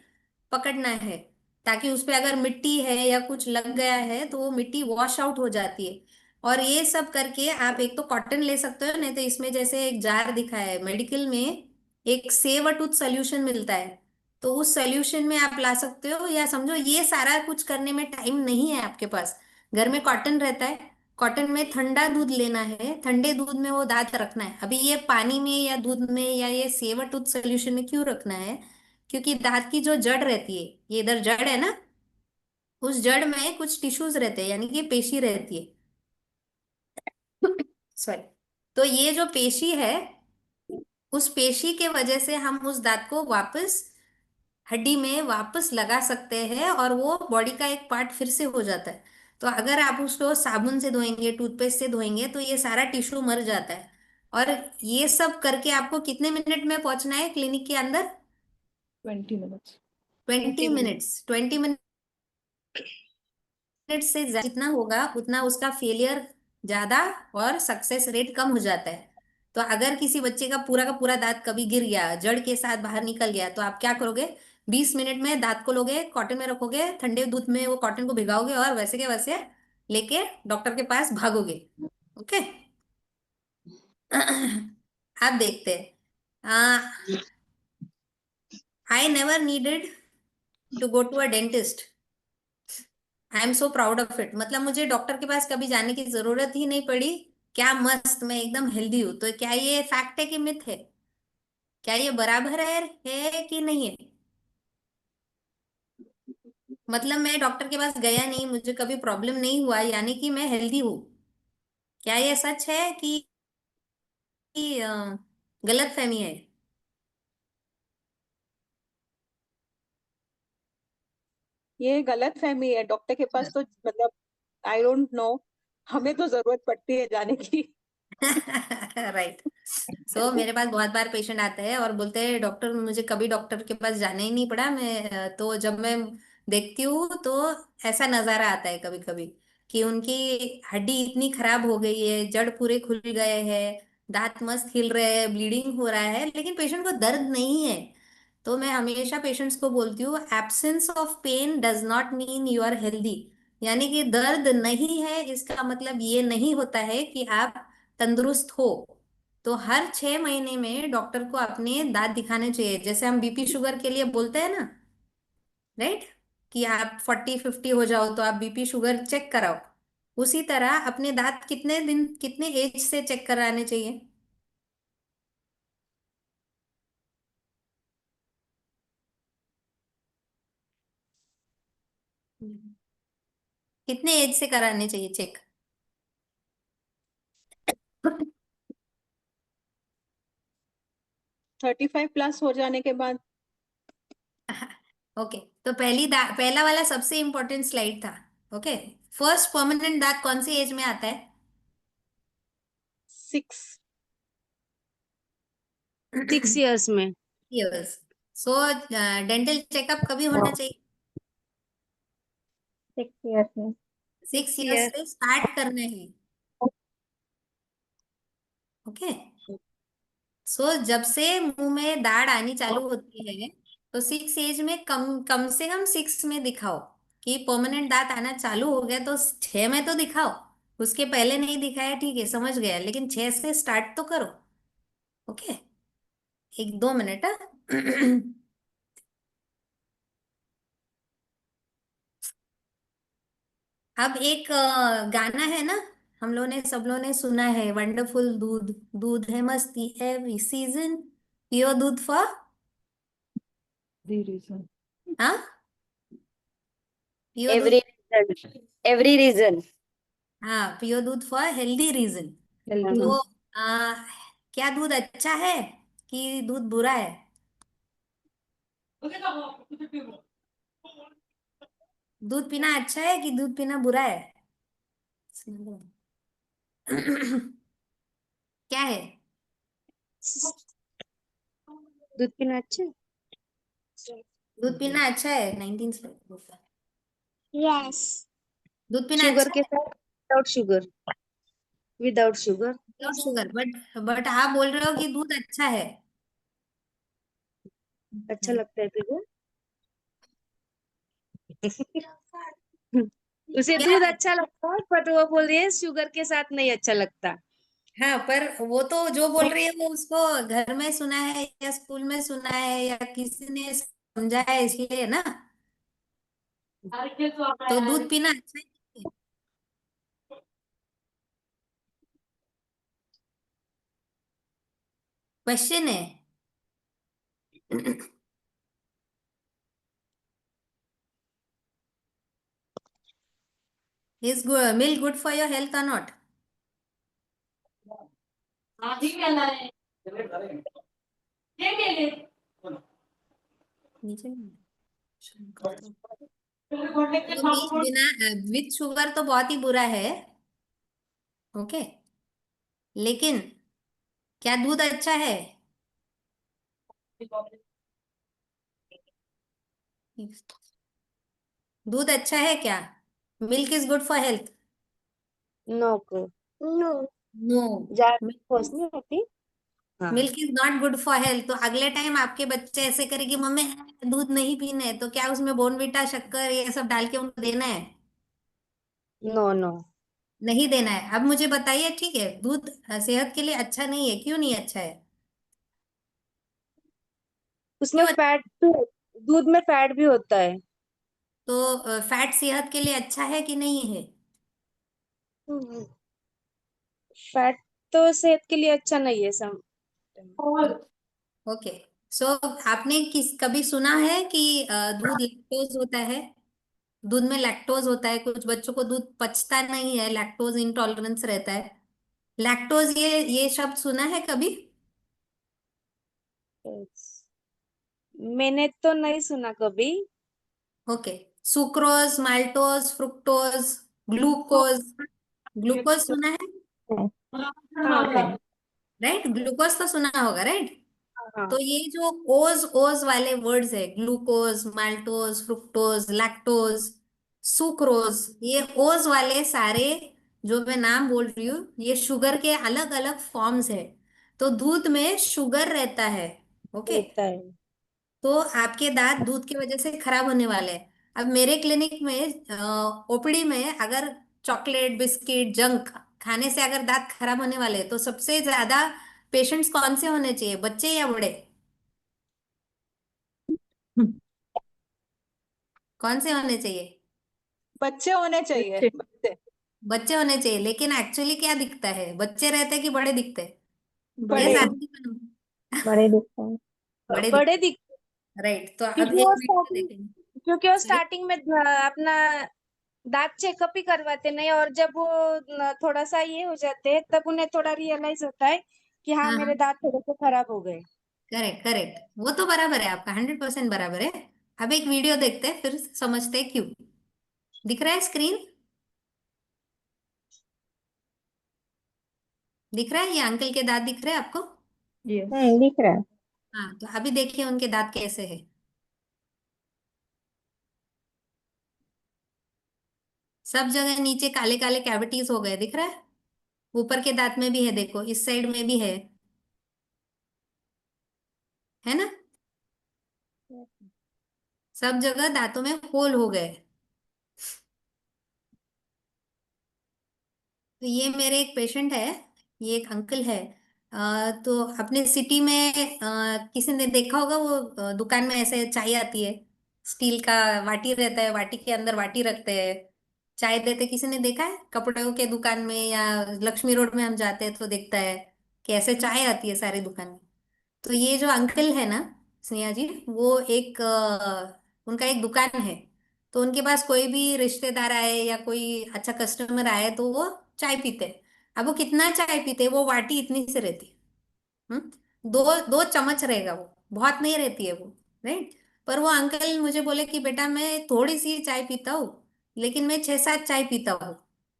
[SPEAKER 2] पकड़ना है, ताकि उस पे अगर मिट्टी है या कुछ लग गया है तो वो मिट्टी वॉश आउट हो जाती है। और ये सब करके आप एक तो कॉटन ले सकते हो, नहीं तो इसमें जैसे एक जार दिखा है मेडिकल में, एक सेव अ टूथ सोल्यूशन मिलता है, तो उस सोल्यूशन में आप ला सकते हो। या समझो ये सारा कुछ करने में टाइम नहीं है आपके पास, घर में कॉटन रहता है, कॉटन में ठंडा दूध लेना है, ठंडे दूध में वो दांत रखना है। अभी ये पानी में या दूध में या ये सेव अ टूथ सोल्यूशन में क्यों रखना है, क्योंकि दांत की जो जड़ रहती है, ये इधर जड़ है ना, उस जड़ में कुछ टिश्यूज रहते हैं, यानी कि पेशी रहती है। सॉरी। तो ये जो पेशी है, उस पेशी के वजह से हम उस दांत को वापस हड्डी में वापस लगा सकते हैं और वो बॉडी का एक पार्ट फिर से हो जाता है। तो अगर आप उसको साबुन से धोएंगे, टूथपेस्ट से धोएंगे, तो ये सारा टिश्यू मर जाता है। और ये सब करके आपको कितने मिनट में पहुंचना है क्लिनिक के अंदर?
[SPEAKER 3] 20 minutes.
[SPEAKER 2] 20 मिनट्स। 20 मिनट से जितना होगा उतना उसका फेलियर ज्यादा और सक्सेस रेट कम हो जाता है। तो अगर किसी बच्चे का पूरा दांत कभी गिर गया, जड़ के साथ बाहर निकल गया, तो आप क्या करोगे? 20 मिनट में दांत को लोगे, कॉटन में रखोगे, ठंडे दूध में वो कॉटन को भिगाओगे और वैसे के वैसे लेके डॉक्टर के पास भागोगे। ओके। आप देखते हैं, I never needed to go to a dentist. I am so proud of it, मतलब मुझे डॉक्टर के पास कभी जाने की जरूरत ही नहीं पड़ी। क्या मस्त, मैं एकदम हेल्दी हूं। तो क्या ये फैक्ट है कि मिथ है? क्या ये बराबर है कि नहीं है? मतलब मैं डॉक्टर के पास गया नहीं, मुझे कभी प्रॉब्लम नहीं हुआ, यानी कि मैं हेल्दी हूँ। क्या ये सच है कि गलत फहमी है?
[SPEAKER 5] ये गलत फहमी है, डॉक्टर के पास तो मतलब आई डोंट नो, हमें तो जरूरत पड़ती है जाने की।
[SPEAKER 2] राइट। सो मेरे पास बहुत बार पेशेंट आते हैं और बोलते हैं डॉक्टर, मुझे कभी डॉक्टर के पास जाना ही नहीं पड़ा। तो जब मैं देखती हूँ तो ऐसा नजारा आता है कभी कभी कि उनकी हड्डी इतनी खराब हो गई है, जड़ पूरे खुल गए हैं, दांत मस्त हिल रहे हैं, ब्लीडिंग हो रहा है, लेकिन पेशेंट को दर्द नहीं है। तो मैं हमेशा पेशेंट्स को बोलती हूँ, absence of pain does not mean you are healthy. यानी कि दर्द नहीं है इसका मतलब ये नहीं होता है कि आप तंदुरुस्त हो। तो हर 6 महीने में डॉक्टर को अपने दांत दिखाने चाहिए, जैसे हम बीपी शुगर के लिए बोलते हैं ना, राइट, कि आप 40-50 हो जाओ तो आप बीपी शुगर चेक कराओ। उसी तरह अपने दांत कितने दिन कितने एज से चेक कराने चाहिए? कितने एज से कराने चाहिए चेक?
[SPEAKER 5] 35 प्लस हो जाने के बाद।
[SPEAKER 2] ओके, तो पहला वाला सबसे इंपॉर्टेंट स्लाइड था। ओके, फर्स्ट परमानेंट दांत कौन सी एज में आता है?
[SPEAKER 5] 6।
[SPEAKER 4] 6 years में।
[SPEAKER 2] इयर्स। सो डेंटल चेकअप कभी होना चाहिए?
[SPEAKER 1] 6 years में।
[SPEAKER 2] 6 इयर्स से स्टार्ट करना है। ओके, सो जब से मुंह में दाढ़ आनी चालू होती है तो 6 एज में कम कम से कम 6 में दिखाओ कि परमानेंट दांत आना चालू हो गया, तो 6 में तो दिखाओ। उसके पहले नहीं दिखाया ठीक है, समझ गया, लेकिन 6 से स्टार्ट तो करो। Okay, 1-2 minute. अब एक गाना है ना, हम लोग ने सब लोग ने सुना है, वंडरफुल दूध, दूध है मस्ती एवरी सीजन, पियो दूध फॉर,
[SPEAKER 3] The reason.
[SPEAKER 2] हाँ, पियो दूध,
[SPEAKER 4] Every reason. Every reason.
[SPEAKER 2] हाँ, पियो दूध फॉर हेल्दी रीजन।
[SPEAKER 3] Healthy.
[SPEAKER 2] तो क्या दूध अच्छा है कि दूध बुरा है? दूध पीना अच्छा है कि दूध पीना बुरा है? क्या है?
[SPEAKER 4] दूध पीना अच्छा है?
[SPEAKER 2] दूध पीना अच्छा है, 19 से
[SPEAKER 4] Yes.
[SPEAKER 2] दूध पीना
[SPEAKER 4] शुगर
[SPEAKER 2] अच्छा
[SPEAKER 4] के
[SPEAKER 2] है
[SPEAKER 4] साथ, without sugar. Without sugar.
[SPEAKER 2] Without sugar, but आप बोल रहे हो कि दूध अच्छा है।
[SPEAKER 4] अच्छा लगता है तुझे? उसे
[SPEAKER 2] क्या
[SPEAKER 4] दूध
[SPEAKER 2] है?
[SPEAKER 4] अच्छा लगता है, बट वो बोल रही है शुगर के साथ नहीं अच्छा लगता।
[SPEAKER 2] हाँ, पर वो तो जो बोल रही है वो उसको घर में सुना है या स्कूल में सुना है या किसी ने समझा है, इसलिए ना। तो दूध पीना अच्छा है। क्वेश्चन है। Is milk good for your health or not? नीचे नहीं। तो मिल्क बिना विथ शुगर तो बहुत ही बुरा है। ओके, लेकिन क्या दूध अच्छा है? दूध अच्छा है क्या? Milk is good for health?
[SPEAKER 4] No को नो।
[SPEAKER 2] नो,
[SPEAKER 4] ज्यादा ठोस नहीं होती। हाँ।
[SPEAKER 2] Milk is not good for health. तो अगले टाइम आपके बच्चे ऐसे करेंगे, मम्मी दूध नहीं पीना है, तो क्या उसमें बोर्नविटा शक्कर ये सब डाल के उनको देना है?
[SPEAKER 4] No no.
[SPEAKER 2] नहीं देना है। अब मुझे बताइए, ठीक है, दूध सेहत के लिए अच्छा नहीं है, क्यों नहीं अच्छा है?
[SPEAKER 4] उसमें
[SPEAKER 2] क्यों?
[SPEAKER 4] फैट, दूध में फैट भी होता है।
[SPEAKER 2] तो फैट सेहत के लिए अच्छा है कि नहीं है?
[SPEAKER 4] फैट तो सेहत के लिए अच्छा नहीं है सम।
[SPEAKER 2] ओके, सो आपने कभी सुना है कि दूध लैक्टोज होता है? दूध में लैक्टोज होता है, कुछ बच्चों को दूध पचता नहीं है, लैक्टोज इंटॉलरेंस रहता है। लैक्टोज, ये शब्द सुना है कभी?
[SPEAKER 4] मैंने तो नहीं सुना कभी।
[SPEAKER 2] Okay, sucrose, maltose, fructose, glucose. Glucose सुना है?
[SPEAKER 4] हाँ
[SPEAKER 2] राइट, ग्लूकोज तो सुना होगा, राइट।
[SPEAKER 4] हाँ।
[SPEAKER 2] तो ये जो ओज ओज वाले वर्ड्स है, glucose, maltose, fructose, lactose, sucrose, ये ओज वाले सारे जो मैं नाम बोल रही हूँ, ये शुगर के अलग अलग फॉर्म्स है। तो दूध में शुगर रहता है। ओके,
[SPEAKER 4] रहता है।
[SPEAKER 2] तो आपके दांत दूध की वजह से खराब होने वाले हैं। अब मेरे क्लिनिक में ओपीडी में अगर चॉकलेट बिस्किट जंक खाने से अगर दांत खराब होने वाले हैं, तो सबसे ज्यादा पेशेंट्स कौन से होने चाहिए, बच्चे या बड़े? कौन से होने चाहिए?
[SPEAKER 5] बच्चे होने चाहिए,
[SPEAKER 3] बच्चे।
[SPEAKER 5] बच्चे।
[SPEAKER 2] बच्चे होने चाहिए, लेकिन एक्चुअली क्या दिखता है, बच्चे रहते हैं कि बड़े दिखते हैं?
[SPEAKER 5] बड़े।
[SPEAKER 2] यस आदमी बनू।
[SPEAKER 4] बड़े दिखते हैं।
[SPEAKER 2] बड़े
[SPEAKER 4] बड़े
[SPEAKER 2] दिखते
[SPEAKER 4] दिख
[SPEAKER 2] हैं, राइट। तो अब
[SPEAKER 4] क्योंकि
[SPEAKER 2] एक
[SPEAKER 4] वो
[SPEAKER 2] वीडियो
[SPEAKER 4] स्टार्टिंग
[SPEAKER 2] देखेंगे।
[SPEAKER 4] क्योंकि वो
[SPEAKER 2] सॉरी।
[SPEAKER 4] स्टार्टिंग में अपना दांत चेकअप ही करवाते नहीं, और जब वो थोड़ा सा ये हो जाते हैं तब उन्हें थोड़ा रियलाइज होता है कि हाँ
[SPEAKER 2] हाँ हाँ,
[SPEAKER 4] मेरे दांत थोड़े से खराब हो गए।
[SPEAKER 2] करेक्ट करेक्ट, वो तो बराबर है आपका, 100% बराबर है। अब एक वीडियो देखते हैं, फिर समझते हैं क्यों। दिख रहा है स्क्रीन? दिख रहा है, ये अंकल के दांत दिख रहे हैं आपको?
[SPEAKER 3] Yes.
[SPEAKER 4] दिख रहा है।
[SPEAKER 2] हाँ, तो अभी देखिए उनके दांत कैसे है। सब जगह नीचे काले काले कैविटीज हो गए, दिख रहा है? ऊपर के दांत में भी है, देखो इस साइड में भी है ना? सब जगह दांतों में होल हो गए। तो ये मेरे एक पेशेंट है, ये एक अंकल है। तो अपने सिटी में किसी ने देखा होगा, वो दुकान में ऐसे चाय आती है, स्टील का वाटी रहता है, वाटी के अंदर वाटी रखते हैं, चाय देते, किसी ने देखा है? कपड़ों के दुकान में या लक्ष्मी रोड में हम जाते हैं तो देखता है कि ऐसे चाय आती है सारी दुकान में। तो ये जो अंकल है ना, स्नेहा जी, वो एक उनका एक दुकान है। तो उनके पास कोई भी रिश्तेदार आए या कोई अच्छा कस्टमर आए तो वो चाय पीते हैं। अब वो कितना चाय पीते हैं, वो वाटी इतनी से रहती है। दो दो चम्मच रहेगा, वो बहुत नहीं रहती है वो, राइट। पर वो अंकल मुझे बोले कि बेटा मैं थोड़ी सी चाय पीता हूँ, लेकिन मैं 6-7 चाय पीता हूँ,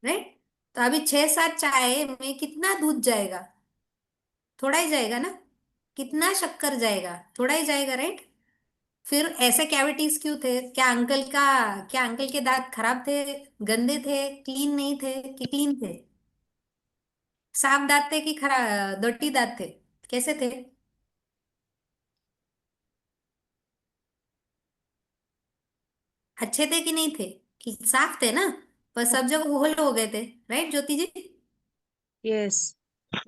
[SPEAKER 2] राइट। तो अभी 6-7 चाय में कितना दूध जाएगा? थोड़ा ही जाएगा ना। कितना शक्कर जाएगा? थोड़ा ही जाएगा, राइट। फिर ऐसे कैविटीज क्यों थे? क्या अंकल के दांत खराब थे, गंदे थे, क्लीन नहीं थे कि क्लीन थे? साफ दांत थे कि खराब डर्टी दांत थे? कैसे थे? अच्छे थे कि नहीं थे? कि साफ थे ना? पर सब जगह होल हो गए थे, राइट ज्योति जी?
[SPEAKER 4] यस।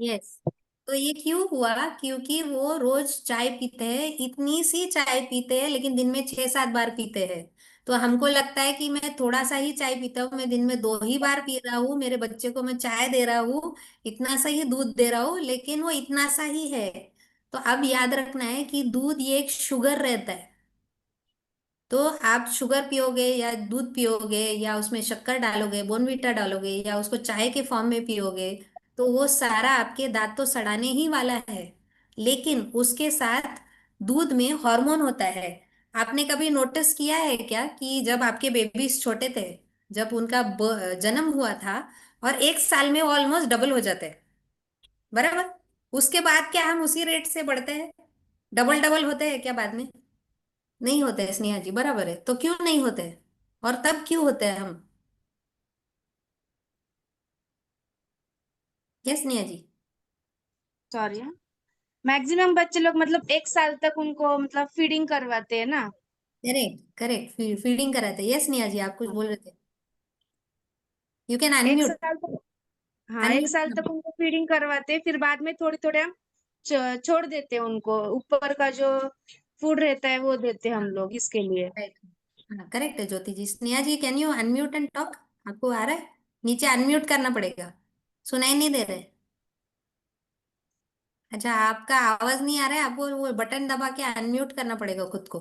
[SPEAKER 2] यस। तो ये क्यों हुआ? क्योंकि वो रोज चाय पीते हैं, इतनी सी चाय पीते हैं, लेकिन दिन में 6-7 बार पीते हैं। तो हमको लगता है कि मैं थोड़ा सा ही चाय पीता हूँ, मैं दिन में 2 ही बार पी रहा हूँ, मेरे बच्चे को मैं चाय दे रहा हूँ, इतना सा ही दूध दे रहा हूँ, लेकिन वो इतना सा ही है। तो अब याद रखना है कि दूध ये एक शुगर रहता है। तो आप शुगर पियोगे या दूध पियोगे या उसमें शक्कर डालोगे, बोर्नवीटा डालोगे या उसको चाय के फॉर्म में पियोगे, तो वो सारा आपके दांत तो सड़ाने ही वाला है। लेकिन उसके साथ दूध में हार्मोन होता है। आपने कभी नोटिस किया है क्या कि जब आपके बेबीज छोटे थे, जब उनका जन्म हुआ था, और 1 साल में ऑलमोस्ट डबल हो जाते हैं, बराबर? उसके बाद क्या हम उसी रेट से बढ़ते हैं? डबल डबल होते हैं क्या बाद में? नहीं होते हैं स्नेहा जी, बराबर है। तो क्यों नहीं होते हैं? और तब क्यों होते हैं हम? यस स्नेहा जी।
[SPEAKER 4] सॉरी। मैक्सिमम बच्चे लोग मतलब 1 साल तक उनको मतलब फीडिंग करवाते हैं ना।
[SPEAKER 2] करेक्ट करेक्ट, फीडिंग कराते हैं। यस स्नेहा जी, आप कुछ बोल रहे थे? यू कैन
[SPEAKER 4] एक
[SPEAKER 2] अनम्यूट।
[SPEAKER 4] साल तक हाँ, एक साल
[SPEAKER 2] अनम्यूट।
[SPEAKER 4] तक उनको फीडिंग करवाते हैं, फिर बाद में थोड़ी थोड़े हम छोड़ देते हैं उनको, ऊपर का जो फूड रहता है वो देते हैं हम लोग इसके लिए।
[SPEAKER 2] राइट। हाँ करेक्ट है Jyoti ji. Sneha ji can you unmute and talk? आपको आ रहा है? नीचे अनम्यूट करना पड़ेगा, सुनाई नहीं दे रहे? अच्छा, आपका आवाज नहीं आ रहा है, आपको वो बटन दबा के अनम्यूट करना पड़ेगा खुद को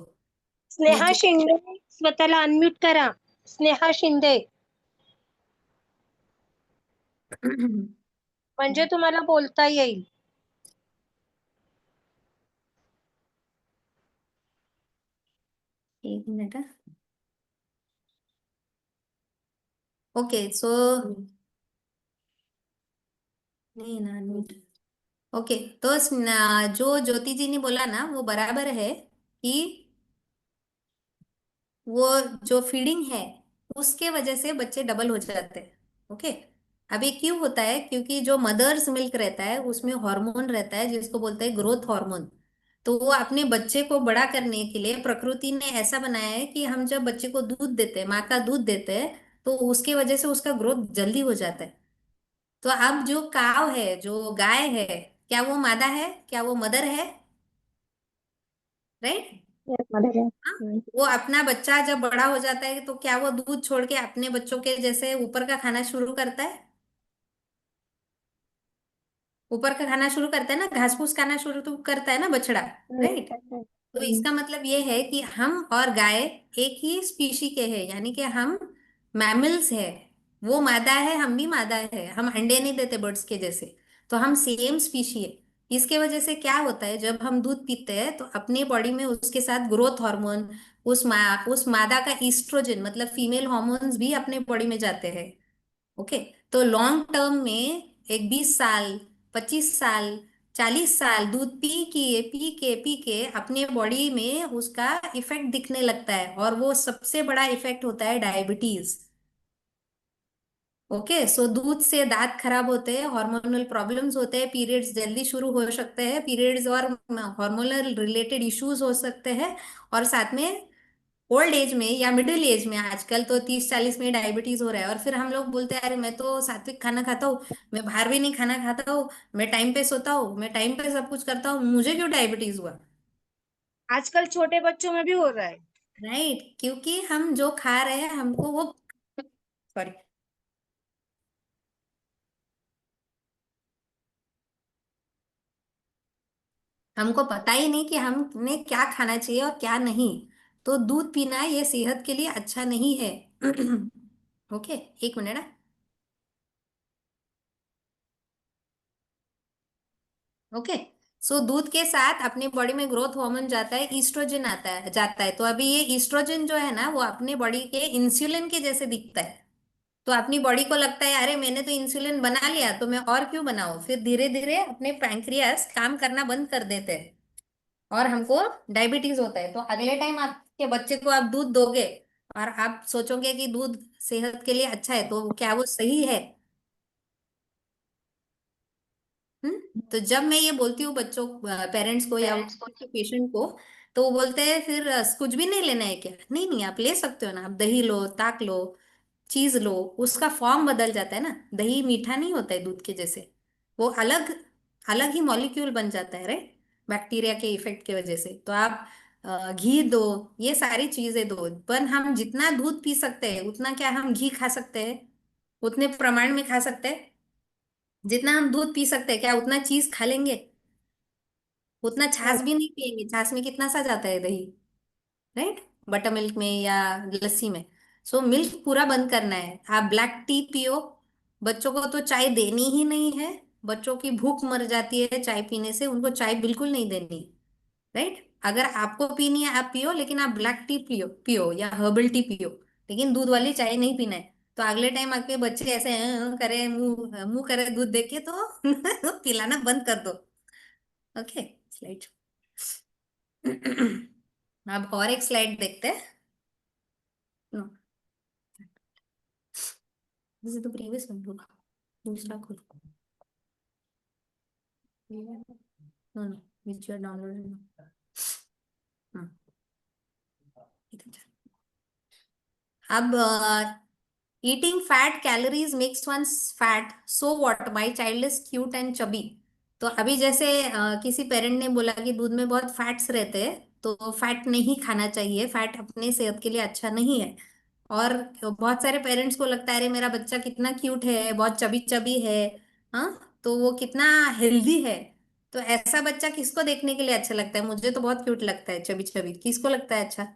[SPEAKER 1] स्नेहा
[SPEAKER 2] नीचे।
[SPEAKER 1] शिंदे स्वतःला अनम्यूट करा. स्नेहा शिंदे, म्हणजे तुम्हाला बोलता येईल.
[SPEAKER 2] एक मिनट। ओके सो नहीं ना unmute। ओके, तो जो ज्योति जी ने बोला ना वो बराबर है कि वो जो फीडिंग है उसके वजह से बच्चे डबल हो जाते हैं। ओके। अब ये क्यों होता है? क्योंकि जो मदर्स मिल्क रहता है उसमें हार्मोन रहता है जिसको बोलते हैं ग्रोथ हार्मोन। तो वो अपने बच्चे को बड़ा करने के लिए प्रकृति ने ऐसा बनाया है कि हम जब बच्चे को दूध देते हैं, माँ का दूध देते हैं, तो उसके वजह से उसका ग्रोथ जल्दी हो जाता है। तो अब जो काव है, जो गाय है, क्या वो मादा है, क्या वो मदर है? राइट।
[SPEAKER 4] Yes, mother, yeah.
[SPEAKER 2] वो अपना बच्चा जब बड़ा हो जाता है तो क्या वो दूध छोड़ के अपने बच्चों के जैसे ऊपर का खाना शुरू करता है? ऊपर का खाना शुरू करता है ना, घास फूस खाना शुरू तो करता है ना बछड़ा। राइट। तो इसका मतलब ये है कि हम और गाय एक ही स्पीशी के हैं, यानी कि हम मैमल्स है। वो मादा है, हम भी मादा है, हम अंडे नहीं देते बर्ड्स के जैसे। तो हम सेम स्पीशी है। इसके वजह से क्या होता है, जब हम दूध पीते हैं तो अपने बॉडी में उसके साथ ग्रोथ हार्मोन, उस मादा का ईस्ट्रोजन मतलब फीमेल हार्मोन्स भी अपने बॉडी में जाते हैं। ओके। तो लॉन्ग टर्म में एक 20 साल, 25 साल, 40 साल दूध पी के अपने बॉडी में उसका इफेक्ट दिखने लगता है, और वो सबसे बड़ा इफेक्ट होता है डायबिटीज। ओके। सो दूध से दांत खराब होते हैं, हार्मोनल प्रॉब्लम्स होते हैं, पीरियड्स जल्दी शुरू हो सकते हैं, पीरियड्स और हार्मोनल रिलेटेड इश्यूज हो सकते हैं, और साथ में ओल्ड एज में या मिडिल एज में आजकल तो 30-40 में डायबिटीज हो रहा है। और फिर हम लोग बोलते हैं अरे मैं तो सात्विक खाना खाता हूँ, मैं बाहर भी नहीं खाना खाता हूँ, मैं टाइम पे सोता हूँ, मैं टाइम पे सब कुछ करता हूँ, मुझे क्यों डायबिटीज हुआ?
[SPEAKER 4] आजकल छोटे बच्चों में भी हो रहा है।
[SPEAKER 2] राइट। क्योंकि हम जो खा रहे हैं हमको वो, सॉरी, हमको पता ही नहीं कि हमें क्या खाना चाहिए और क्या नहीं। तो दूध पीना ये सेहत के लिए अच्छा नहीं है। ओके, एक मिनट। ओके। सो दूध के साथ अपने बॉडी में ग्रोथ हार्मोन जाता है, ईस्ट्रोजन जाता है। तो अभी ये ईस्ट्रोजन जो है ना, वो अपने बॉडी के इंसुलिन के जैसे दिखता है। तो अपनी बॉडी को लगता है अरे मैंने तो इंसुलिन बना लिया, तो मैं और क्यों बनाऊं? फिर धीरे धीरे अपने पैंक्रियास काम करना बंद कर देते हैं, और हमको डायबिटीज होता है। तो अगले टाइम आपके बच्चे को आप दूध दोगे और आप सोचोगे कि दूध सेहत के लिए अच्छा है, तो क्या वो सही है? तो जब मैं ये बोलती हूँ बच्चों, पेरेंट्स को या पेशेंट को, तो वो बोलते हैं फिर कुछ भी नहीं लेना है क्या? नहीं नहीं, आप ले सकते हो ना, आप दही लो, ताक लो, चीज लो। उसका फॉर्म बदल जाता है ना, दही मीठा नहीं होता है दूध के जैसे, वो अलग अलग ही मॉलिक्यूल बन जाता है, राइट, बैक्टीरिया के इफेक्ट की वजह से। तो आप घी दो, ये सारी चीजें दो। पर हम जितना दूध पी सकते हैं उतना क्या हम घी खा सकते हैं? उतने प्रमाण में खा सकते हैं? जितना हम दूध पी सकते हैं क्या उतना चीज खा लेंगे? उतना छाछ भी नहीं पिएंगे। छाछ में कितना सा जाता है दही, राइट, बटर मिल्क में या लस्सी में। सो मिल्क पूरा बंद करना है। आप ब्लैक टी पियो। बच्चों को तो चाय देनी ही नहीं है। बच्चों की भूख मर जाती है चाय पीने से, उनको चाय बिल्कुल नहीं देनी। राइट। अगर आपको पीनी है आप पियो, लेकिन आप ब्लैक टी पियो पियो या हर्बल टी पियो, लेकिन दूध वाली चाय नहीं पीना है। तो अगले टाइम आपके बच्चे ऐसे करे, मुंह मुंह करे दूध देख के, तो पिलाना बंद कर दो। Okay, slide. अब और एक स्लाइड देखते हैं। No, this is the previous one. दूसरा खोलो। No no, which you are downloaded. अब eating fat calories makes one fat, so what, my child is cute and chubby. तो अभी जैसे किसी पेरेंट ने बोला कि दूध में बहुत फैट्स रहते हैं, तो फैट नहीं खाना चाहिए, फैट अपने सेहत के लिए अच्छा नहीं है। और बहुत सारे पेरेंट्स को लगता है अरे मेरा बच्चा कितना क्यूट है, बहुत चबी चबी है, हाँ, तो वो कितना हेल्दी है। तो ऐसा बच्चा किसको देखने के लिए अच्छा लगता है? मुझे तो बहुत क्यूट लगता है चबी चबी। किसको लगता है अच्छा?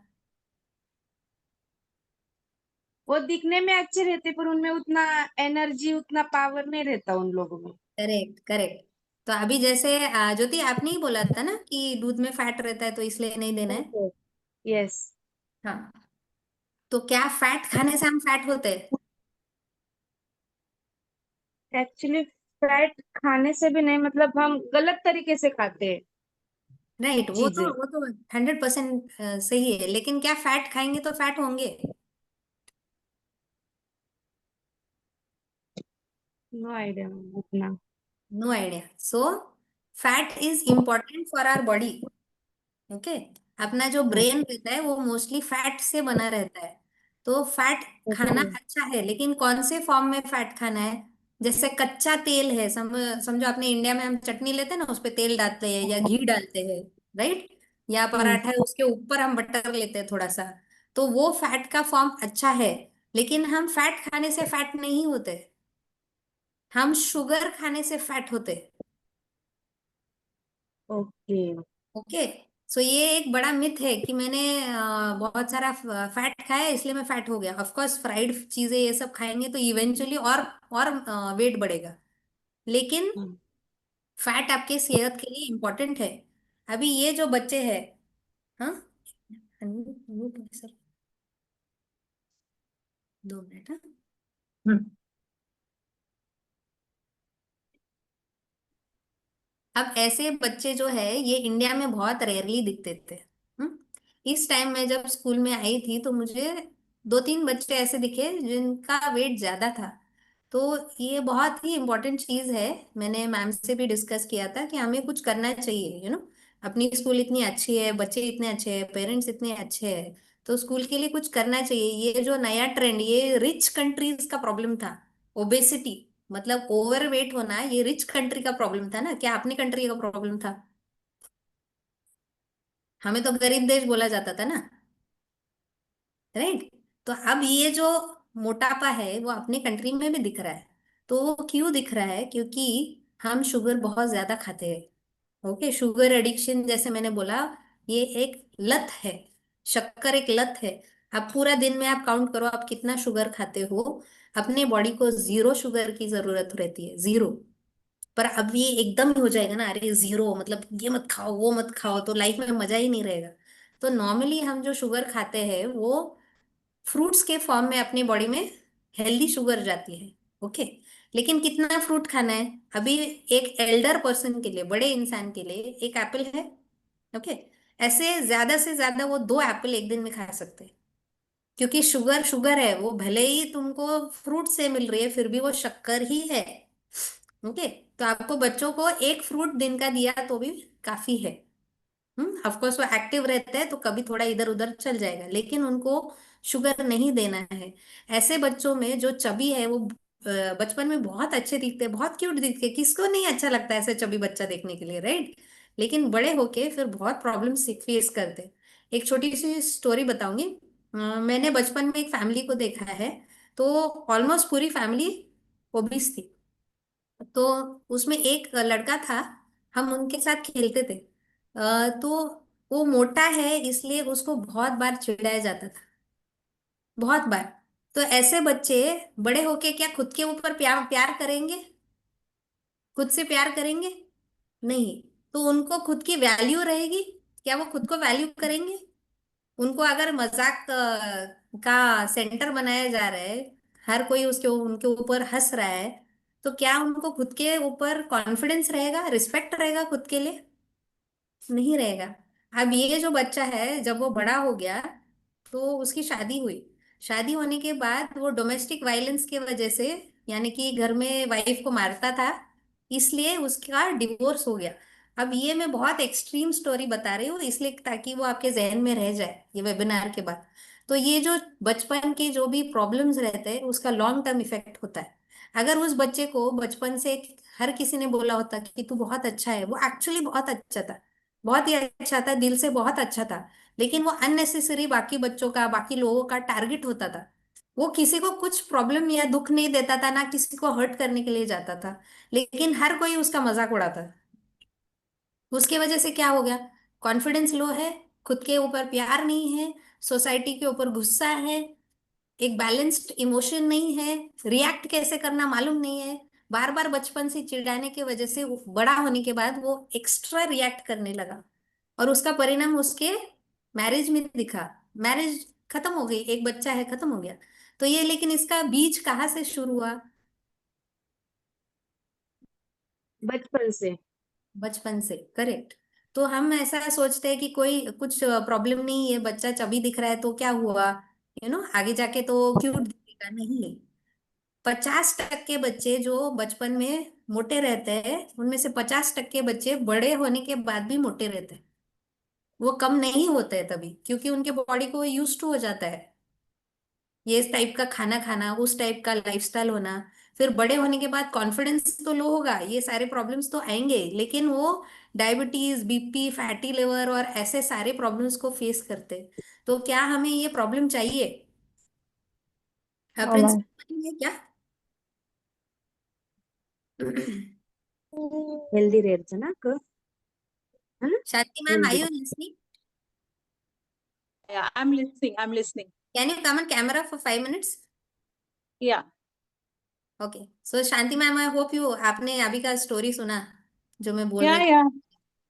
[SPEAKER 4] वो दिखने में अच्छे रहते पर उनमें उतना एनर्जी, उतना पावर नहीं रहता उन लोगों में।
[SPEAKER 2] Correct correct. तो अभी जैसे ज्योति आपने ही बोला था ना कि दूध में फैट रहता है तो इसलिए नहीं देना है।
[SPEAKER 4] यस।
[SPEAKER 2] हाँ। तो क्या फैट खाने से हम फैट होते हैं?
[SPEAKER 4] एक्चुअली फैट खाने से भी नहीं, मतलब हम गलत तरीके से खाते हैं
[SPEAKER 2] राइट, वो तो
[SPEAKER 4] चीजें।
[SPEAKER 2] वो तो 100% सही है, लेकिन क्या फैट खाएंगे तो फैट होंगे?
[SPEAKER 4] नो आइडिया उतना।
[SPEAKER 2] No idea. So fat is important for our body. Okay. अपना जो ब्रेन रहता है वो मोस्टली फैट से बना रहता है। तो फैट खाना
[SPEAKER 3] Okay.
[SPEAKER 2] अच्छा है, लेकिन कौन से फॉर्म में फैट खाना है? जैसे कच्चा तेल है, समझो अपने इंडिया में हम चटनी लेते हैं ना, उस पे तेल डालते हैं या घी डालते हैं, राइट? या पराठा है उसके ऊपर हम बटर लेते हैं थोड़ा सा, तो वो फैट का फॉर्म अच्छा है। लेकिन हम फैट खाने से फैट नहीं होते, हम शुगर खाने से फैट होते।
[SPEAKER 3] Okay.
[SPEAKER 2] ओके। सो ये एक बड़ा मिथ है कि मैंने बहुत सारा फैट खाया है इसलिए मैं फैट हो गया। ऑफ कोर्स फ्राइड चीजें ये सब खाएंगे तो इवेंचुअली और वेट बढ़ेगा, लेकिन फैट आपके सेहत के लिए इम्पोर्टेंट है। अभी ये जो बच्चे हैं, हाँ, सर 2 मिनट, हाँ। अब ऐसे बच्चे जो है ये इंडिया में बहुत रेयरली दिखते थे। हम्म? इस टाइम में जब स्कूल में आई थी तो मुझे 2-3 बच्चे ऐसे दिखे जिनका वेट ज्यादा था। तो ये बहुत ही इम्पोर्टेंट चीज है। मैंने मैम से भी डिस्कस किया था कि हमें कुछ करना चाहिए, अपनी स्कूल इतनी अच्छी है, बच्चे इतने अच्छे हैं, पेरेंट्स इतने अच्छे हैं, तो स्कूल के लिए कुछ करना चाहिए। ये जो नया ट्रेंड, ये रिच कंट्रीज का प्रॉब्लम था, ओबेसिटी, मतलब ओवरवेट होना, ये रिच कंट्री का प्रॉब्लम था ना, क्या अपनी कंट्री का प्रॉब्लम था? हमें तो गरीब देश बोला जाता था ना, राइट? तो अब ये जो मोटापा है वो अपने कंट्री में भी दिख रहा है। तो वो क्यों दिख रहा है? क्योंकि हम शुगर बहुत ज्यादा खाते हैं। ओके, शुगर एडिक्शन जैसे मैंने बोला, ये एक लत है। शक्कर एक लत है। आप पूरा दिन में आप काउंट करो आप कितना शुगर खाते हो। अपने बॉडी को 0 शुगर की जरूरत रहती है, 0। पर अब ये एकदम हो जाएगा ना, अरे 0 मतलब ये मत खाओ वो मत खाओ, तो लाइफ में मजा ही नहीं रहेगा। तो नॉर्मली हम जो शुगर खाते हैं वो फ्रूट्स के फॉर्म में अपनी बॉडी में हेल्दी शुगर जाती है। ओके, लेकिन कितना फ्रूट खाना है? अभी एक एल्डर पर्सन के लिए, बड़े इंसान के लिए 1 एप्पल है। ओके, ऐसे ज्यादा से ज्यादा वो 2 एप्पल एक दिन में खा सकते हैं। क्योंकि शुगर शुगर है, वो भले ही तुमको फ्रूट से मिल रही है फिर भी वो शक्कर ही है। ओके, तो आपको बच्चों को एक फ्रूट दिन का दिया तो भी काफी है। ऑफ कोर्स वो एक्टिव रहते हैं तो कभी थोड़ा इधर उधर चल जाएगा, लेकिन उनको शुगर नहीं देना है। ऐसे बच्चों में जो चबी है वो बचपन में बहुत अच्छे दिखते हैं, बहुत क्यूट दिखते हैं, किसको नहीं अच्छा लगता है ऐसे चबी बच्चा देखने के लिए, राइट? लेकिन बड़े होके फिर बहुत प्रॉब्लम फेस करते हैं। एक छोटी सी स्टोरी बताऊंगी। मैंने बचपन में एक फैमिली को देखा है, तो ऑलमोस्ट पूरी फैमिली ओबीस थी। तो उसमें एक लड़का था, हम उनके साथ खेलते थे। तो वो मोटा है इसलिए उसको बहुत बार चिढ़ाया जाता था, बहुत बार। तो ऐसे बच्चे बड़े होके क्या खुद के ऊपर प्यार प्यार करेंगे? खुद से प्यार करेंगे? नहीं। तो उनको खुद की वैल्यू रहेगी? क्या वो खुद को वैल्यू करेंगे? उनको अगर मजाक का सेंटर बनाया जा रहा है, हर कोई उसके उनके ऊपर हंस रहा है, तो क्या उनको खुद के ऊपर कॉन्फिडेंस रहेगा, रिस्पेक्ट रहेगा खुद के लिए? नहीं रहेगा। अब ये जो बच्चा है जब वो बड़ा हो गया तो उसकी शादी हुई। शादी होने के बाद वो डोमेस्टिक वायलेंस की वजह से, यानी कि घर में वाइफ को मारता था, इसलिए उसका डिवोर्स हो गया। अब ये मैं बहुत एक्सट्रीम स्टोरी बता रही हूँ इसलिए ताकि वो आपके जहन में रह जाए ये वेबिनार के बाद। तो ये जो बचपन के जो भी प्रॉब्लम्स रहते हैं उसका लॉन्ग टर्म इफेक्ट होता है। अगर उस बच्चे को बचपन से हर किसी ने बोला होता कि तू बहुत अच्छा है, वो एक्चुअली बहुत अच्छा था, बहुत ही अच्छा था, दिल से बहुत अच्छा था, लेकिन वो अननेसेसरी बाकी बच्चों का, बाकी लोगों का टारगेट होता था। वो किसी को कुछ प्रॉब्लम या दुख नहीं देता था, ना किसी को हर्ट करने के लिए जाता था, लेकिन हर कोई उसका मजाक उड़ाता था। उसके वजह से क्या हो गया? कॉन्फिडेंस लो है, खुद के ऊपर प्यार नहीं है, सोसाइटी के ऊपर गुस्सा है, एक बैलेंस्ड इमोशन नहीं है, रिएक्ट कैसे करना मालूम नहीं है। बार बार बचपन से चिढ़ाने की वजह से बड़ा होने के बाद वो एक्स्ट्रा रिएक्ट करने लगा, और उसका परिणाम उसके मैरिज में दिखा। मैरिज खत्म हो गई, एक बच्चा है, खत्म हो गया। तो ये, लेकिन इसका बीज कहाँ से शुरू हुआ?
[SPEAKER 3] बचपन से।
[SPEAKER 2] बचपन से, करेक्ट। तो हम ऐसा सोचते हैं कि कोई कुछ प्रॉब्लम नहीं है, बच्चा चबी दिख रहा है तो क्या हुआ, आगे जाके तो क्यूट दिखेगा। नहीं, 50% बच्चे जो बचपन में मोटे रहते हैं उनमें से 50% बच्चे बड़े होने के बाद भी मोटे रहते हैं। वो कम नहीं होते हैं तभी, क्योंकि उनके बॉडी को यूज टू हो जाता है ये इस टाइप का खाना खाना, उस टाइप का लाइफस्टाइल होना। फिर बड़े होने के बाद कॉन्फिडेंस तो लो होगा, ये सारे प्रॉब्लम्स तो आएंगे, लेकिन वो डायबिटीज, बीपी, फैटी लिवर और ऐसे सारे प्रॉब्लम्स को फेस करते। तो क्या हमें ये प्रॉब्लम चाहिए? प्रिंसिपल है क्या?
[SPEAKER 4] हेल्दी राहायचं ना ग.
[SPEAKER 2] शांति ma'am, are you listening?
[SPEAKER 5] Yeah, I'm listening. I'm listening.
[SPEAKER 2] Can you come on camera for 5 minutes?
[SPEAKER 5] Yeah.
[SPEAKER 2] Okay. So Shanti ma'am, I hope you, आपने अभी का स्टोरी सुना जो मैं बोल
[SPEAKER 5] Yeah,
[SPEAKER 2] रही थी।
[SPEAKER 5] yeah.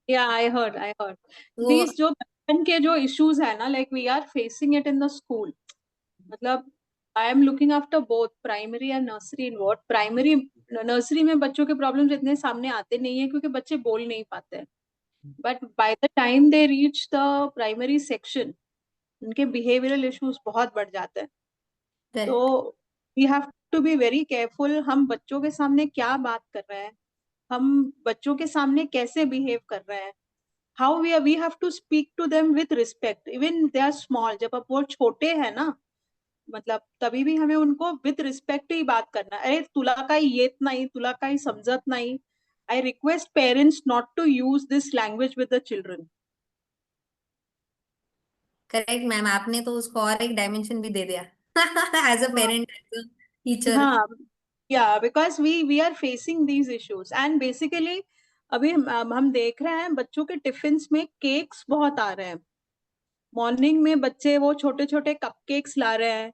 [SPEAKER 5] Yeah, I heard.
[SPEAKER 2] तो
[SPEAKER 5] These जो बचपन के जो issues है ना, like we are facing it in the school. मतलब I am looking after both primary and nursery in what? Primary, nursery में बच्चों के problems इतने सामने आते नहीं है क्योंकि बच्चे बोल नहीं पाते हैं. But by the time they reach the primary section, उनके behavioral issues बहुत बढ़ जाते हैं.
[SPEAKER 2] correct.
[SPEAKER 5] तो we have to be very careful. हम बच्चों के सामने क्या बात कर रहे हैं, हम बच्चों के सामने कैसे बिहेव कर रहे हैं, how we have to speak to them with respect, even they are small. जब अब वो छोटे हैं ना, मतलब तभी भी हमें उनको with respect ही बात करना है. अरे तुला काही येत नाही, तुला काही समजत नाही. I request parents not to use this language with the children.
[SPEAKER 2] Correct ma'am, आपने तो उसको और एक डायमेंशन भी दे दिया as a parent, as a teacher.
[SPEAKER 5] हाँ, yeah, because we are facing these issues and basically अभी हम देख रहे हैं बच्चों के टिफिन्स में केक्स बहुत आ रहे हैं. मॉर्निंग में बच्चे वो छोटे छोटे कपकेक्स ला रहे हैं,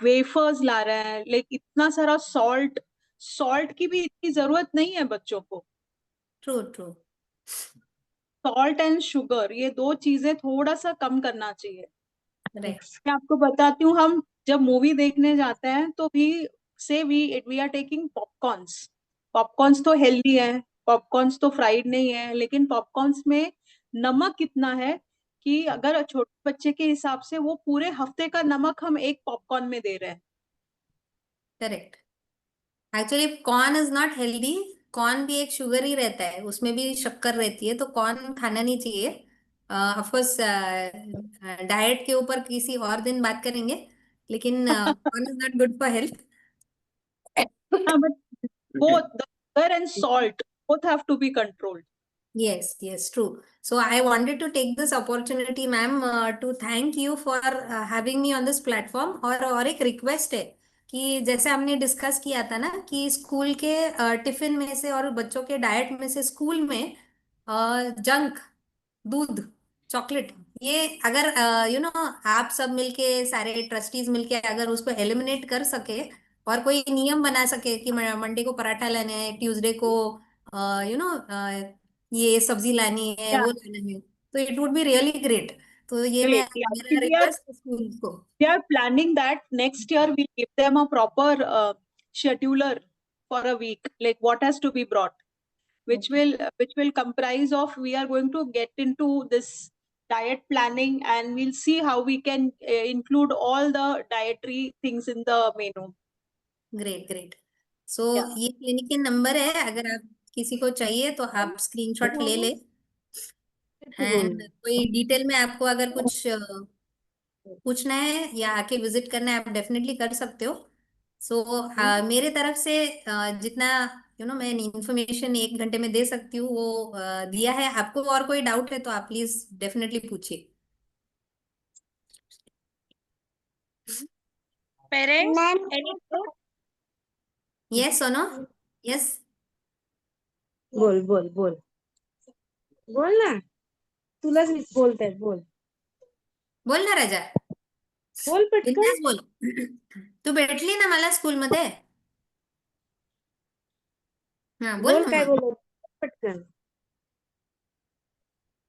[SPEAKER 5] वेफर्स ला रहे हैं, लाइक इतना सारा सॉल्ट की भी इतनी जरूरत नहीं है बच्चों को.
[SPEAKER 2] True true.
[SPEAKER 5] Salt and sugar, ये दो चीजें थोड़ा सा कम करना चाहिए.
[SPEAKER 2] करेक्ट।
[SPEAKER 5] मैं आपको बताती हूँ, हम जब मूवी देखने जाते हैं तो वी आर टेकिंग पॉपकॉर्न्स तो हेल्दी है, पॉपकॉर्न्स तो फ्राइड नहीं है, लेकिन पॉपकॉर्न्स में नमक कितना है कि अगर छोटे बच्चे के हिसाब से वो पूरे हफ्ते का नमक हम एक पॉपकॉर्न में दे रहे हैं.
[SPEAKER 2] Correct. Actually corn is not healthy, corn भी एक शुगर ही रहता है, उसमें भी शक्कर रहती है, तो कॉर्न खाना नहीं चाहिए। ऑफकोर्स डाइट के ऊपर किसी और दिन बात करेंगे, लेकिन corn is not good for health.
[SPEAKER 5] हाँ, but both the sugar and salt both have to be controlled.
[SPEAKER 2] Yes, yes, true. So I wanted to take this opportunity, ma'am, to thank you for having me on this platform. और एक request है कि जैसे हमने discuss किया था ना कि स्कूल के टिफिन में से और बच्चों के डाइट में से स्कूल में जंक, दूध, चॉकलेट, ये अगर आप सब मिलके, सारे ट्रस्टीज मिलके अगर उसको एलिमिनेट कर सके और कोई नियम बना सके कि मंडे को पराठा लाना है, ट्यूसडे को यू नो ये सब्जी लानी है,
[SPEAKER 5] Yeah,
[SPEAKER 2] वो लाना है, तो it would be really great. तो ये
[SPEAKER 5] great. Yeah,
[SPEAKER 2] मेरा रिक्वेस्ट है स्कूल को।
[SPEAKER 5] we are planning that next year we'll give them a proper scheduler for a week, like what has to be brought, which will comprise of, we are going to get into this diet planning and we'll see how we can include all the dietary things in the menu.
[SPEAKER 2] Great great. So
[SPEAKER 5] Yeah.
[SPEAKER 2] ये clinic के number है, अगर आप किसी को चाहिए तो आप स्क्रीनशॉट ले ले, एंड कोई डिटेल में आपको अगर कुछ पूछना है या आके विजिट करना है, आप डेफिनेटली कर सकते हो। सो मेरे तरफ से जितना मैं इंफॉर्मेशन 1 घंटे में दे सकती हूँ वो दिया है। आपको और कोई डाउट है तो आप प्लीज डेफिनेटली पूछिए।
[SPEAKER 4] Parents, any doubt?
[SPEAKER 2] यस सोनो, यस
[SPEAKER 4] बोल बोल बोल बोल ना, तुलाच बोलतायत, बोल
[SPEAKER 2] बोल ना राजा,
[SPEAKER 4] बोल पटकन.
[SPEAKER 2] बिंदास बोल। तू भेटली ना मला स्कूलमध्ये, हा बोल
[SPEAKER 4] बोल
[SPEAKER 2] ना
[SPEAKER 4] काय
[SPEAKER 2] मग।
[SPEAKER 4] बोलत पटकन.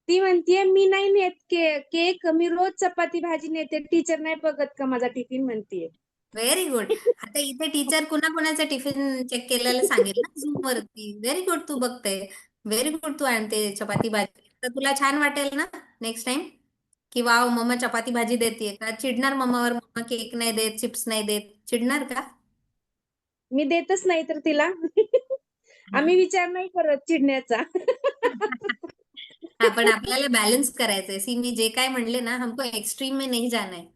[SPEAKER 4] ती म्हणतीये मी नाही नेत केक, मी रोज चपाती भाजी नेते, टीचर नाही बघत का माझा टिफिन, म्हणतीये.
[SPEAKER 2] Very good. आता इथे टीचर कुणाचा टिफिन चेक केलेलं सांगेल ना झूम वरती। व्हेरी गुड, तू बघते, व्हेरी गुड, तू आणते चपाती भाजी, तर तुला छान वाटेल ना नेक्स्ट टाइम की वाव मम्मा चपाती भाजी देते का? चिडणार मम्मावर, मम्मा केक नाही देत, चिप्स नाही देत, चिडणार का?
[SPEAKER 4] मी देतच नाही तर तिला. आम्ही विचार नाही करत चिडण्याचा.
[SPEAKER 2] हा पण आपल्याला बॅलन्स करायचंय. सी मी जे काय म्हणले ना, हमको एक्सट्रीम में नहीं जाना है.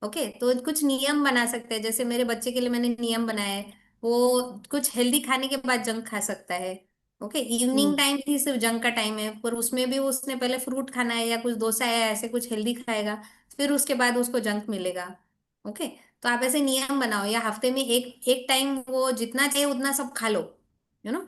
[SPEAKER 2] ओके, तो कुछ नियम बना सकते हैं. जैसे मेरे बच्चे के लिए मैंने नियम बनाया है, वो कुछ हेल्दी खाने के बाद जंक खा सकता है. ओके, इवनिंग टाइम ही सिर्फ जंक का टाइम है, पर उसमें भी उसने पहले फ्रूट खाना है या कुछ डोसा है ऐसे कुछ हेल्दी खाएगा, फिर उसके बाद उसको जंक मिलेगा. ओके, तो आप ऐसे नियम बनाओ, या हफ्ते में एक एक टाइम वो जितना चाहिए उतना सब खा लो. यू नो,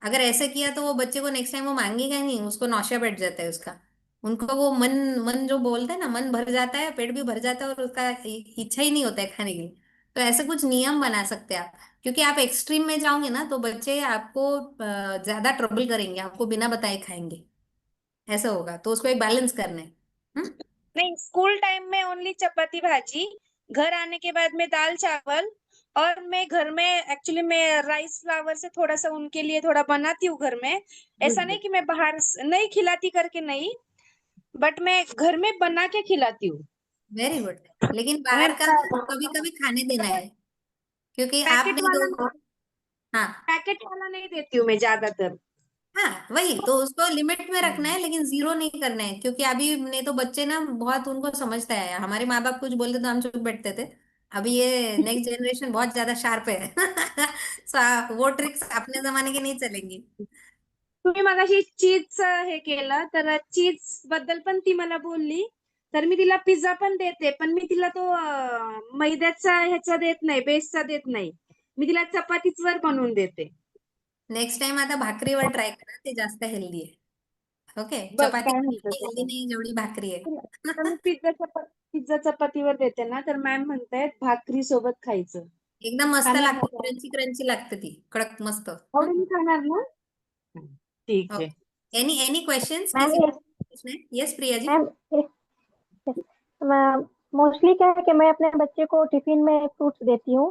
[SPEAKER 2] अगर ऐसे किया तो वो बच्चे को नेक्स्ट टाइम वो मांगेगा ही नहीं, उसको नौशा बैठ जाता है उसका. उनको वो मन मन जो बोलते हैं ना, मन भर जाता है, पेट भी भर जाता है और उसका इच्छा ही नहीं होता है खाने की. तो ऐसे कुछ नियम बना सकते हैं आप, क्योंकि आप एक्सट्रीम में जाओगे ना तो बच्चे आपको ज्यादा ट्रबल करेंगे, आपको बिना बताए खाएंगे. ऐसा होगा, तो उसको एक बैलेंस करना है. हम्म?
[SPEAKER 4] नहीं, स्कूल टाइम में ओनली चपाती भाजी, घर आने के बाद में दाल चावल, और मैं घर में एक्चुअली मैं राइस फ्लावर से थोड़ा सा उनके लिए थोड़ा बनाती हूँ घर में. ऐसा नहीं कि मैं बाहर नहीं खिलाती करके नहीं, बट मैं घर में बना के खिलाती हूँ.
[SPEAKER 2] Very good. लेकिन
[SPEAKER 4] मैं
[SPEAKER 2] बाहर का कभी कभी खाने देना है, क्योंकि आप
[SPEAKER 4] पैकेट
[SPEAKER 2] नहीं
[SPEAKER 4] वाला
[SPEAKER 2] दो. हाँ.
[SPEAKER 4] पैकेट वाला नहीं देती हूँ मैं ज्यादातर.
[SPEAKER 2] हाँ वही तो, उसको लिमिट में रखना है, लेकिन जीरो नहीं करना है, क्योंकि अभी नहीं तो बच्चे ना बहुत उनको समझता है. हमारे माँ बाप कुछ बोलते तो हम चुप बैठते थे. अभी ये नेक्स्ट जनरेशन बहुत ज्यादा शार्प है. वो ट्रिक्स अपने जमाने के नहीं चलेंगी.
[SPEAKER 4] तुम्ही मगाशी चीजचं हे केलं, तर चीज बद्दल पण ती मला बोलली, तर मी तिला पिझ्झा पण देते, पण मी तिला तो मैद्याचा ह्याचा देत नाही, बेसचा देत नाही. मी तिला चपातीच वर बनवून देते.
[SPEAKER 2] नेक्स्ट टाइम आता भाकरीवर ट्राय करा, ते जास्त हेल्दी आहे. ओके,
[SPEAKER 4] बघ
[SPEAKER 2] चपाती
[SPEAKER 4] काय म्हणतो
[SPEAKER 2] हेल्दी
[SPEAKER 4] तो.
[SPEAKER 2] नाही जेवढी भाकरी आहे.
[SPEAKER 4] तर मी पिझ्झा चपातीवर देते ना, तर मॅम म्हणतायत भाकरी सोबत खायचं.
[SPEAKER 2] एकदम मस्त
[SPEAKER 4] खाणार ना
[SPEAKER 2] लागते,
[SPEAKER 4] त्या?
[SPEAKER 2] क्रंची क्रंची लागते ती, कडक मस्त.
[SPEAKER 4] आवडीने खाणार ना? ठीक आहे.
[SPEAKER 2] एनी एनी क्वेश्चंस,
[SPEAKER 8] मैम
[SPEAKER 2] किसी को पूछना है? Yes Priya ji.
[SPEAKER 8] Ma'am mostly क्या है कि मैं अपने बच्चे को टिफिन में फ्रूट्स देती हूँ,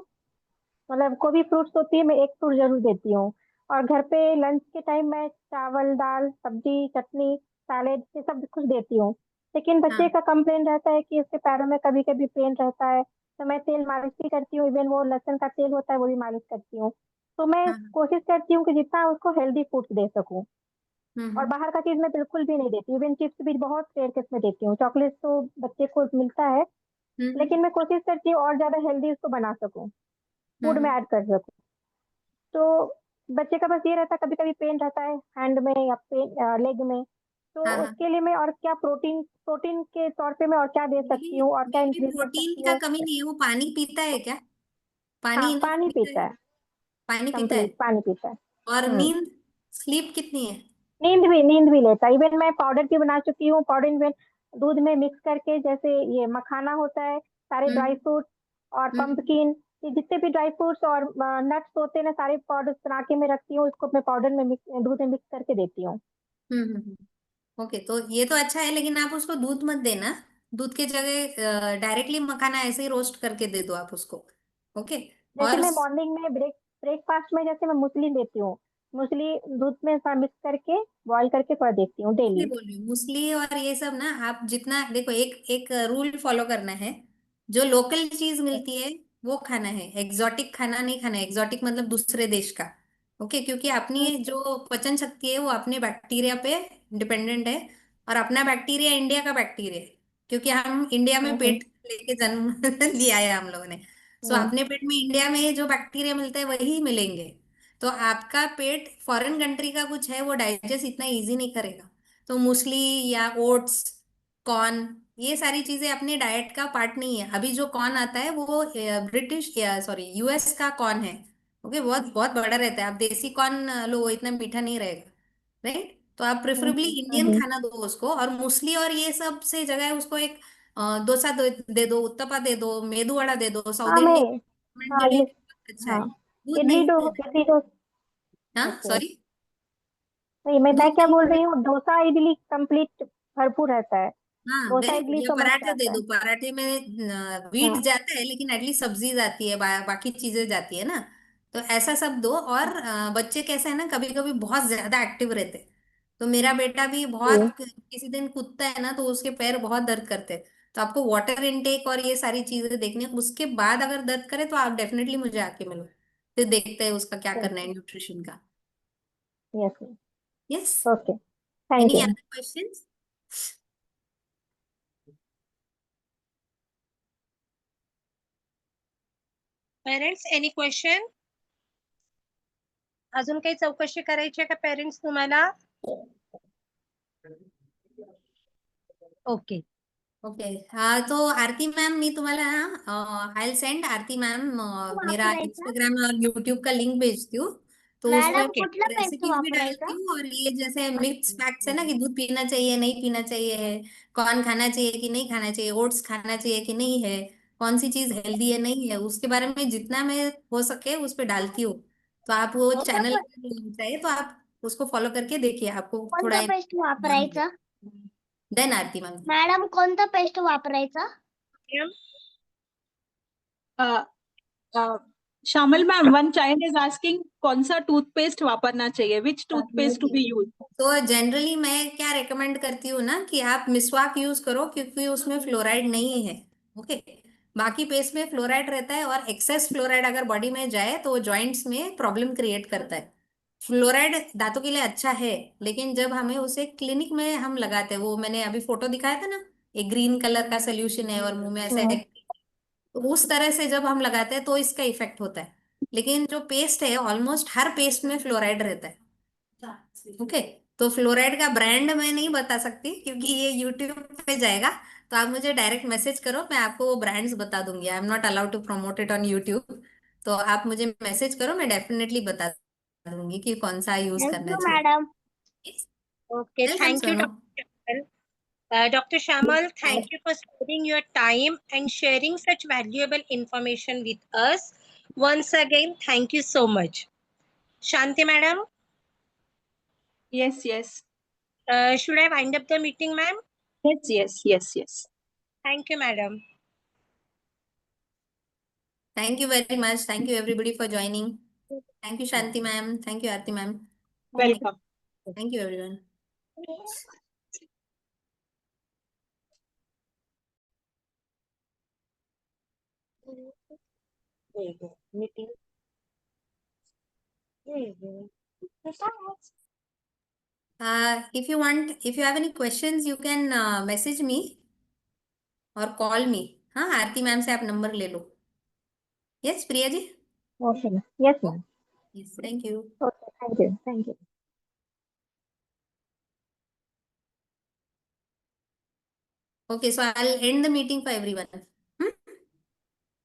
[SPEAKER 8] मतलब कोई भी फ्रूट्स होती है मैं एक फ्रूट जरूर देती हूँ. और घर पे लंच के टाइम मैं चावल दाल सब्जी चटनी सैलेड ये सब कुछ देती हूँ. लेकिन बच्चे
[SPEAKER 2] हाँ.
[SPEAKER 8] का कंप्लेन रहता है कि उसके पैरों में कभी कभी पेन रहता है, तो मैं तेल मालिश भी करती हूँ. इवन वो लहसुन का तेल होता है वो भी मालिश करती हूँ. तो मैं
[SPEAKER 2] हाँ.
[SPEAKER 8] कोशिश करती हूँ कि जितना उसको हेल्दी फूड्स दे सकूँ. और
[SPEAKER 2] हम्म.
[SPEAKER 8] बाहर का चीज मैं बिल्कुल भी नहीं देती. इवन चिप्स भी बहुत रेयर केस में देती हूँ. चॉकलेट तो बच्चे को मिलता है,
[SPEAKER 2] हम्म.
[SPEAKER 8] लेकिन मैं कोशिश करती हूँ और ज्यादा हेल्दी उसको बना सकूँ, फूड में
[SPEAKER 2] हम्म.
[SPEAKER 8] ऐड कर सकूँ. तो बच्चे का बस ये रहता है कभी कभी पेन रहता है हैंड में या पेन लेग में, तो
[SPEAKER 2] हाँ. हाँ.
[SPEAKER 8] उसके लिए मैं और क्या प्रोटीन प्रोटीन के तौर पे मैं और क्या दे सकती
[SPEAKER 2] मेरी
[SPEAKER 8] हूँ और क्या
[SPEAKER 2] मेरी
[SPEAKER 8] इंक्रीज कर
[SPEAKER 2] प्रोटीन
[SPEAKER 8] सकती
[SPEAKER 2] का
[SPEAKER 8] हूँ.
[SPEAKER 2] कमी नहीं है, वो पानी पीता है क्या?
[SPEAKER 8] हाँ
[SPEAKER 2] पानी इनफ
[SPEAKER 8] पानी
[SPEAKER 2] पीता है?
[SPEAKER 8] पीता है,
[SPEAKER 2] पानी पीता है.
[SPEAKER 8] कंप्लीट पानी पीता है.
[SPEAKER 2] और
[SPEAKER 8] हम्म.
[SPEAKER 2] नींद, स्लीप कितनी है?
[SPEAKER 8] नींद भी लेता है. इवन मैं पाउडर भी बना चुकी हूँ. पाउडर इवन दूध में मिक्स करके, जैसे ये मखाना होता है, सारे ड्राई
[SPEAKER 2] हम्म.
[SPEAKER 8] फ्रूट्स और
[SPEAKER 2] हम्म.
[SPEAKER 8] पंपकिन, ये जितने भी ड्राई फ्रूट्स और नट्स होते हैं ना, सारे पाउडर बना के मैं रखती हूँ. इसको मैं पाउडर में मिक्स दूध में मिक्स करके देती हूँ.
[SPEAKER 2] हम्म. ओके, तो ये तो अच्छा है, लेकिन आप उसको दूध मत देना. दूध की जगह डायरेक्टली मखाना ऐसे ही रोस्ट करके दे दो आप उसको. ओके.
[SPEAKER 8] जैसे
[SPEAKER 2] और
[SPEAKER 8] मैं मॉर्निंग में ब्रेकफास्ट में जैसे मैं मूसली देती हूँ. मूसली दूध में मिक्स करके बॉईल करके थोड़ा देती हूँ
[SPEAKER 2] इसलिए
[SPEAKER 8] डेली.
[SPEAKER 2] बोल रही हूँ, मूसली और ये सब ना, आप जितना देखो, एक एक रूल फॉलो करना है. जो लोकल चीज मिलती है वो खाना है, एग्जॉटिक खाना नहीं खाना है. एग्जॉटिक मतलब दूसरे देश का. ओके, क्योंकि अपनी जो पचन शक्ति है वो अपने बैक्टीरिया पे डिपेंडेंट है, और अपना बैक्टीरिया इंडिया का बैक्टीरिया है, क्योंकि हम इंडिया में
[SPEAKER 8] हम्म.
[SPEAKER 2] पेट लेके जन्म लिया है हम लोगों ने. सो
[SPEAKER 8] हम्म.
[SPEAKER 2] अपने पेट में इंडिया में जो बैक्टीरिया मिलता है वही मिलेंगे. तो आपका पेट फॉरेन कंट्री का कुछ है वो डाइजेस्ट इतना इजी नहीं करेगा. तो मूसली या ओट्स, कॉर्न, ये सारी चीजें अपने डाइट का पार्ट नहीं है. अभी जो कॉर्न आता है वो ब्रिटिश या सॉरी यूएस का कॉर्न है. ओके, बहुत बहुत बड़ा रहता है. आप देसी कॉर्न लो, वो इतना मीठा नहीं रहेगा. राइट, तो आप प्रेफरेबली इंडियन
[SPEAKER 8] हम्म.
[SPEAKER 2] खाना दो उसको. और मूसली और ये सब से जगह उसको एक डोसा दे दो, उत्तपा दे दो, मेदू वड़ा दे दो.
[SPEAKER 8] हाँ
[SPEAKER 2] साउथ
[SPEAKER 8] मैं
[SPEAKER 2] इंडियन
[SPEAKER 8] हाँ
[SPEAKER 2] के लिए
[SPEAKER 8] ये
[SPEAKER 2] बहुत अच्छा है.
[SPEAKER 8] हाँ
[SPEAKER 2] दूध नहीं देना.
[SPEAKER 8] इडली डो
[SPEAKER 2] हाँ
[SPEAKER 8] ओके.
[SPEAKER 2] सॉरी.
[SPEAKER 8] नहीं मैं
[SPEAKER 2] दूध
[SPEAKER 8] क्या
[SPEAKER 2] नहीं
[SPEAKER 8] बोल
[SPEAKER 2] देना.
[SPEAKER 8] रही हूँ, डोसा इडली कंप्लीट भरपूर रहता है.
[SPEAKER 2] हाँ
[SPEAKER 8] डोसा
[SPEAKER 2] वेरी गुड.
[SPEAKER 8] इडली
[SPEAKER 2] या
[SPEAKER 8] तो मस्त
[SPEAKER 2] पराठे दे
[SPEAKER 8] रहता है.
[SPEAKER 2] दो, पराठे में वीट
[SPEAKER 8] हाँ.
[SPEAKER 2] जाता है लेकिन एटलीस्ट सब्जी जाती है, बाकी चीजें जाती है ना. तो ऐसा सब दो. और बच्चे कैसे है ना, कभी कभी बहुत ज्यादा एक्टिव रहते हैं. तो मेरा बेटा भी बहुत
[SPEAKER 8] जी.
[SPEAKER 2] किसी दिन कूदता है ना तो उसके पैर बहुत दर्द करते हैं. तो आपको वाटर इनटेक और ये सारी चीजें देखनी है. उसके बाद अगर दर्द करे तो आप डेफिनेटली मुझे आके मिलो, फिर देखते हैं उसका क्या करना है न्यूट्रिशन का.
[SPEAKER 8] Yes.
[SPEAKER 2] Yes.
[SPEAKER 8] Okay. Thank
[SPEAKER 2] any
[SPEAKER 8] you.
[SPEAKER 2] Other questions?
[SPEAKER 1] Parents any question? अजून काही चौकशी करायची आहे का पेरेंट्स तुम्हाला? ओके.
[SPEAKER 2] ओके हाँ तो आरती मैम मी तुम्हाला I will send Aarti ma'am मेरा इंस्टाग्राम और यूट्यूब का लिंक भेजती हूँ तो उसमें रेसिपीज भी डालती हूँ और ये जैसे मिक्स फैक्ट्स है ना कि दूध पीना चाहिए नहीं पीना चाहिए, कॉर्न खाना चाहिए कि नहीं खाना चाहिए, ओट्स खाना चाहिए कि नहीं है, कौन सी चीज हेल्दी है नहीं है, उसके बारे में जितना मैं हो सके उस पर डालती हूँ। तो आप वो चैनल चाहिए तो आप उसको फॉलो करके देखिए, आपको थोड़ा
[SPEAKER 9] पेस्ट वापरायचा
[SPEAKER 2] देन आरती मैम
[SPEAKER 9] मॅडम कोणता पेस्ट वापरायचा?
[SPEAKER 5] Shyamal ma'am, one child is asking कौन सा टूथपेस्ट वापरना चाहिए, विच टूथपेस्ट टू बी यूज?
[SPEAKER 2] तो जनरली मैं क्या रेकमेंड करती हूँ ना कि आप मिसवाक यूज करो क्योंकि उसमें फ्लोराइड नहीं है। ओके, बाकी पेस्ट में फ्लोराइड रहता है और एक्सेस फ्लोराइड अगर बॉडी में जाए तो जॉइंट्स में प्रॉब्लम क्रिएट करता है। फ्लोराइड दांतों के लिए अच्छा है लेकिन जब हमें उसे क्लिनिक में हम लगाते हैं, वो मैंने अभी फोटो दिखाया था ना, एक ग्रीन कलर का सोल्यूशन है और मुंह में ऐसे तो उस तरह से जब हम लगाते हैं तो इसका इफेक्ट होता है। लेकिन जो पेस्ट है ऑलमोस्ट हर पेस्ट में फ्लोराइड रहता है। ओके, तो फ्लोराइड का ब्रांड मैं नहीं बता सकती क्योंकि ये यूट्यूब पे जाएगा, तो आप मुझे डायरेक्ट मैसेज करो, मैं आपको वो ब्रांड्स बता दूंगी। I am not allowed to promote it on YouTube, तो आप मुझे मैसेज करो, मैं डेफिनेटली बता दूंगी कि कौन सा यूज करना चाहिए।
[SPEAKER 9] Madam
[SPEAKER 1] Okay,
[SPEAKER 2] welcome
[SPEAKER 1] thank you,
[SPEAKER 2] Sonu.
[SPEAKER 1] Dr. Shamal. Dr. Shamal,
[SPEAKER 2] Thank
[SPEAKER 1] thank you for sparing your time and sharing such valuable information with us. Once again, thank you so much. Shanti madam,
[SPEAKER 5] Yes, yes,
[SPEAKER 1] should I wind up the meeting, ma'am?
[SPEAKER 5] yes, yes, yes, yes.
[SPEAKER 1] Thank you, madam.
[SPEAKER 2] Thank you very much. Thank you everybody for joining. Thank you Shanti ma'am. Thank you Aarti ma'am.
[SPEAKER 5] Welcome.
[SPEAKER 2] Thank you everyone.
[SPEAKER 1] Meeting.
[SPEAKER 2] If you want, if you have any questions, you can message me or call me. हाँ, आरती ma'am से आप number ले लो। Yes, Priya ji?
[SPEAKER 8] Okay, ma'am. Yes, ma'am.
[SPEAKER 2] Yes, thank you.
[SPEAKER 8] Okay, thank you. Thank you.
[SPEAKER 2] Okay, so I'll end the meeting for everyone.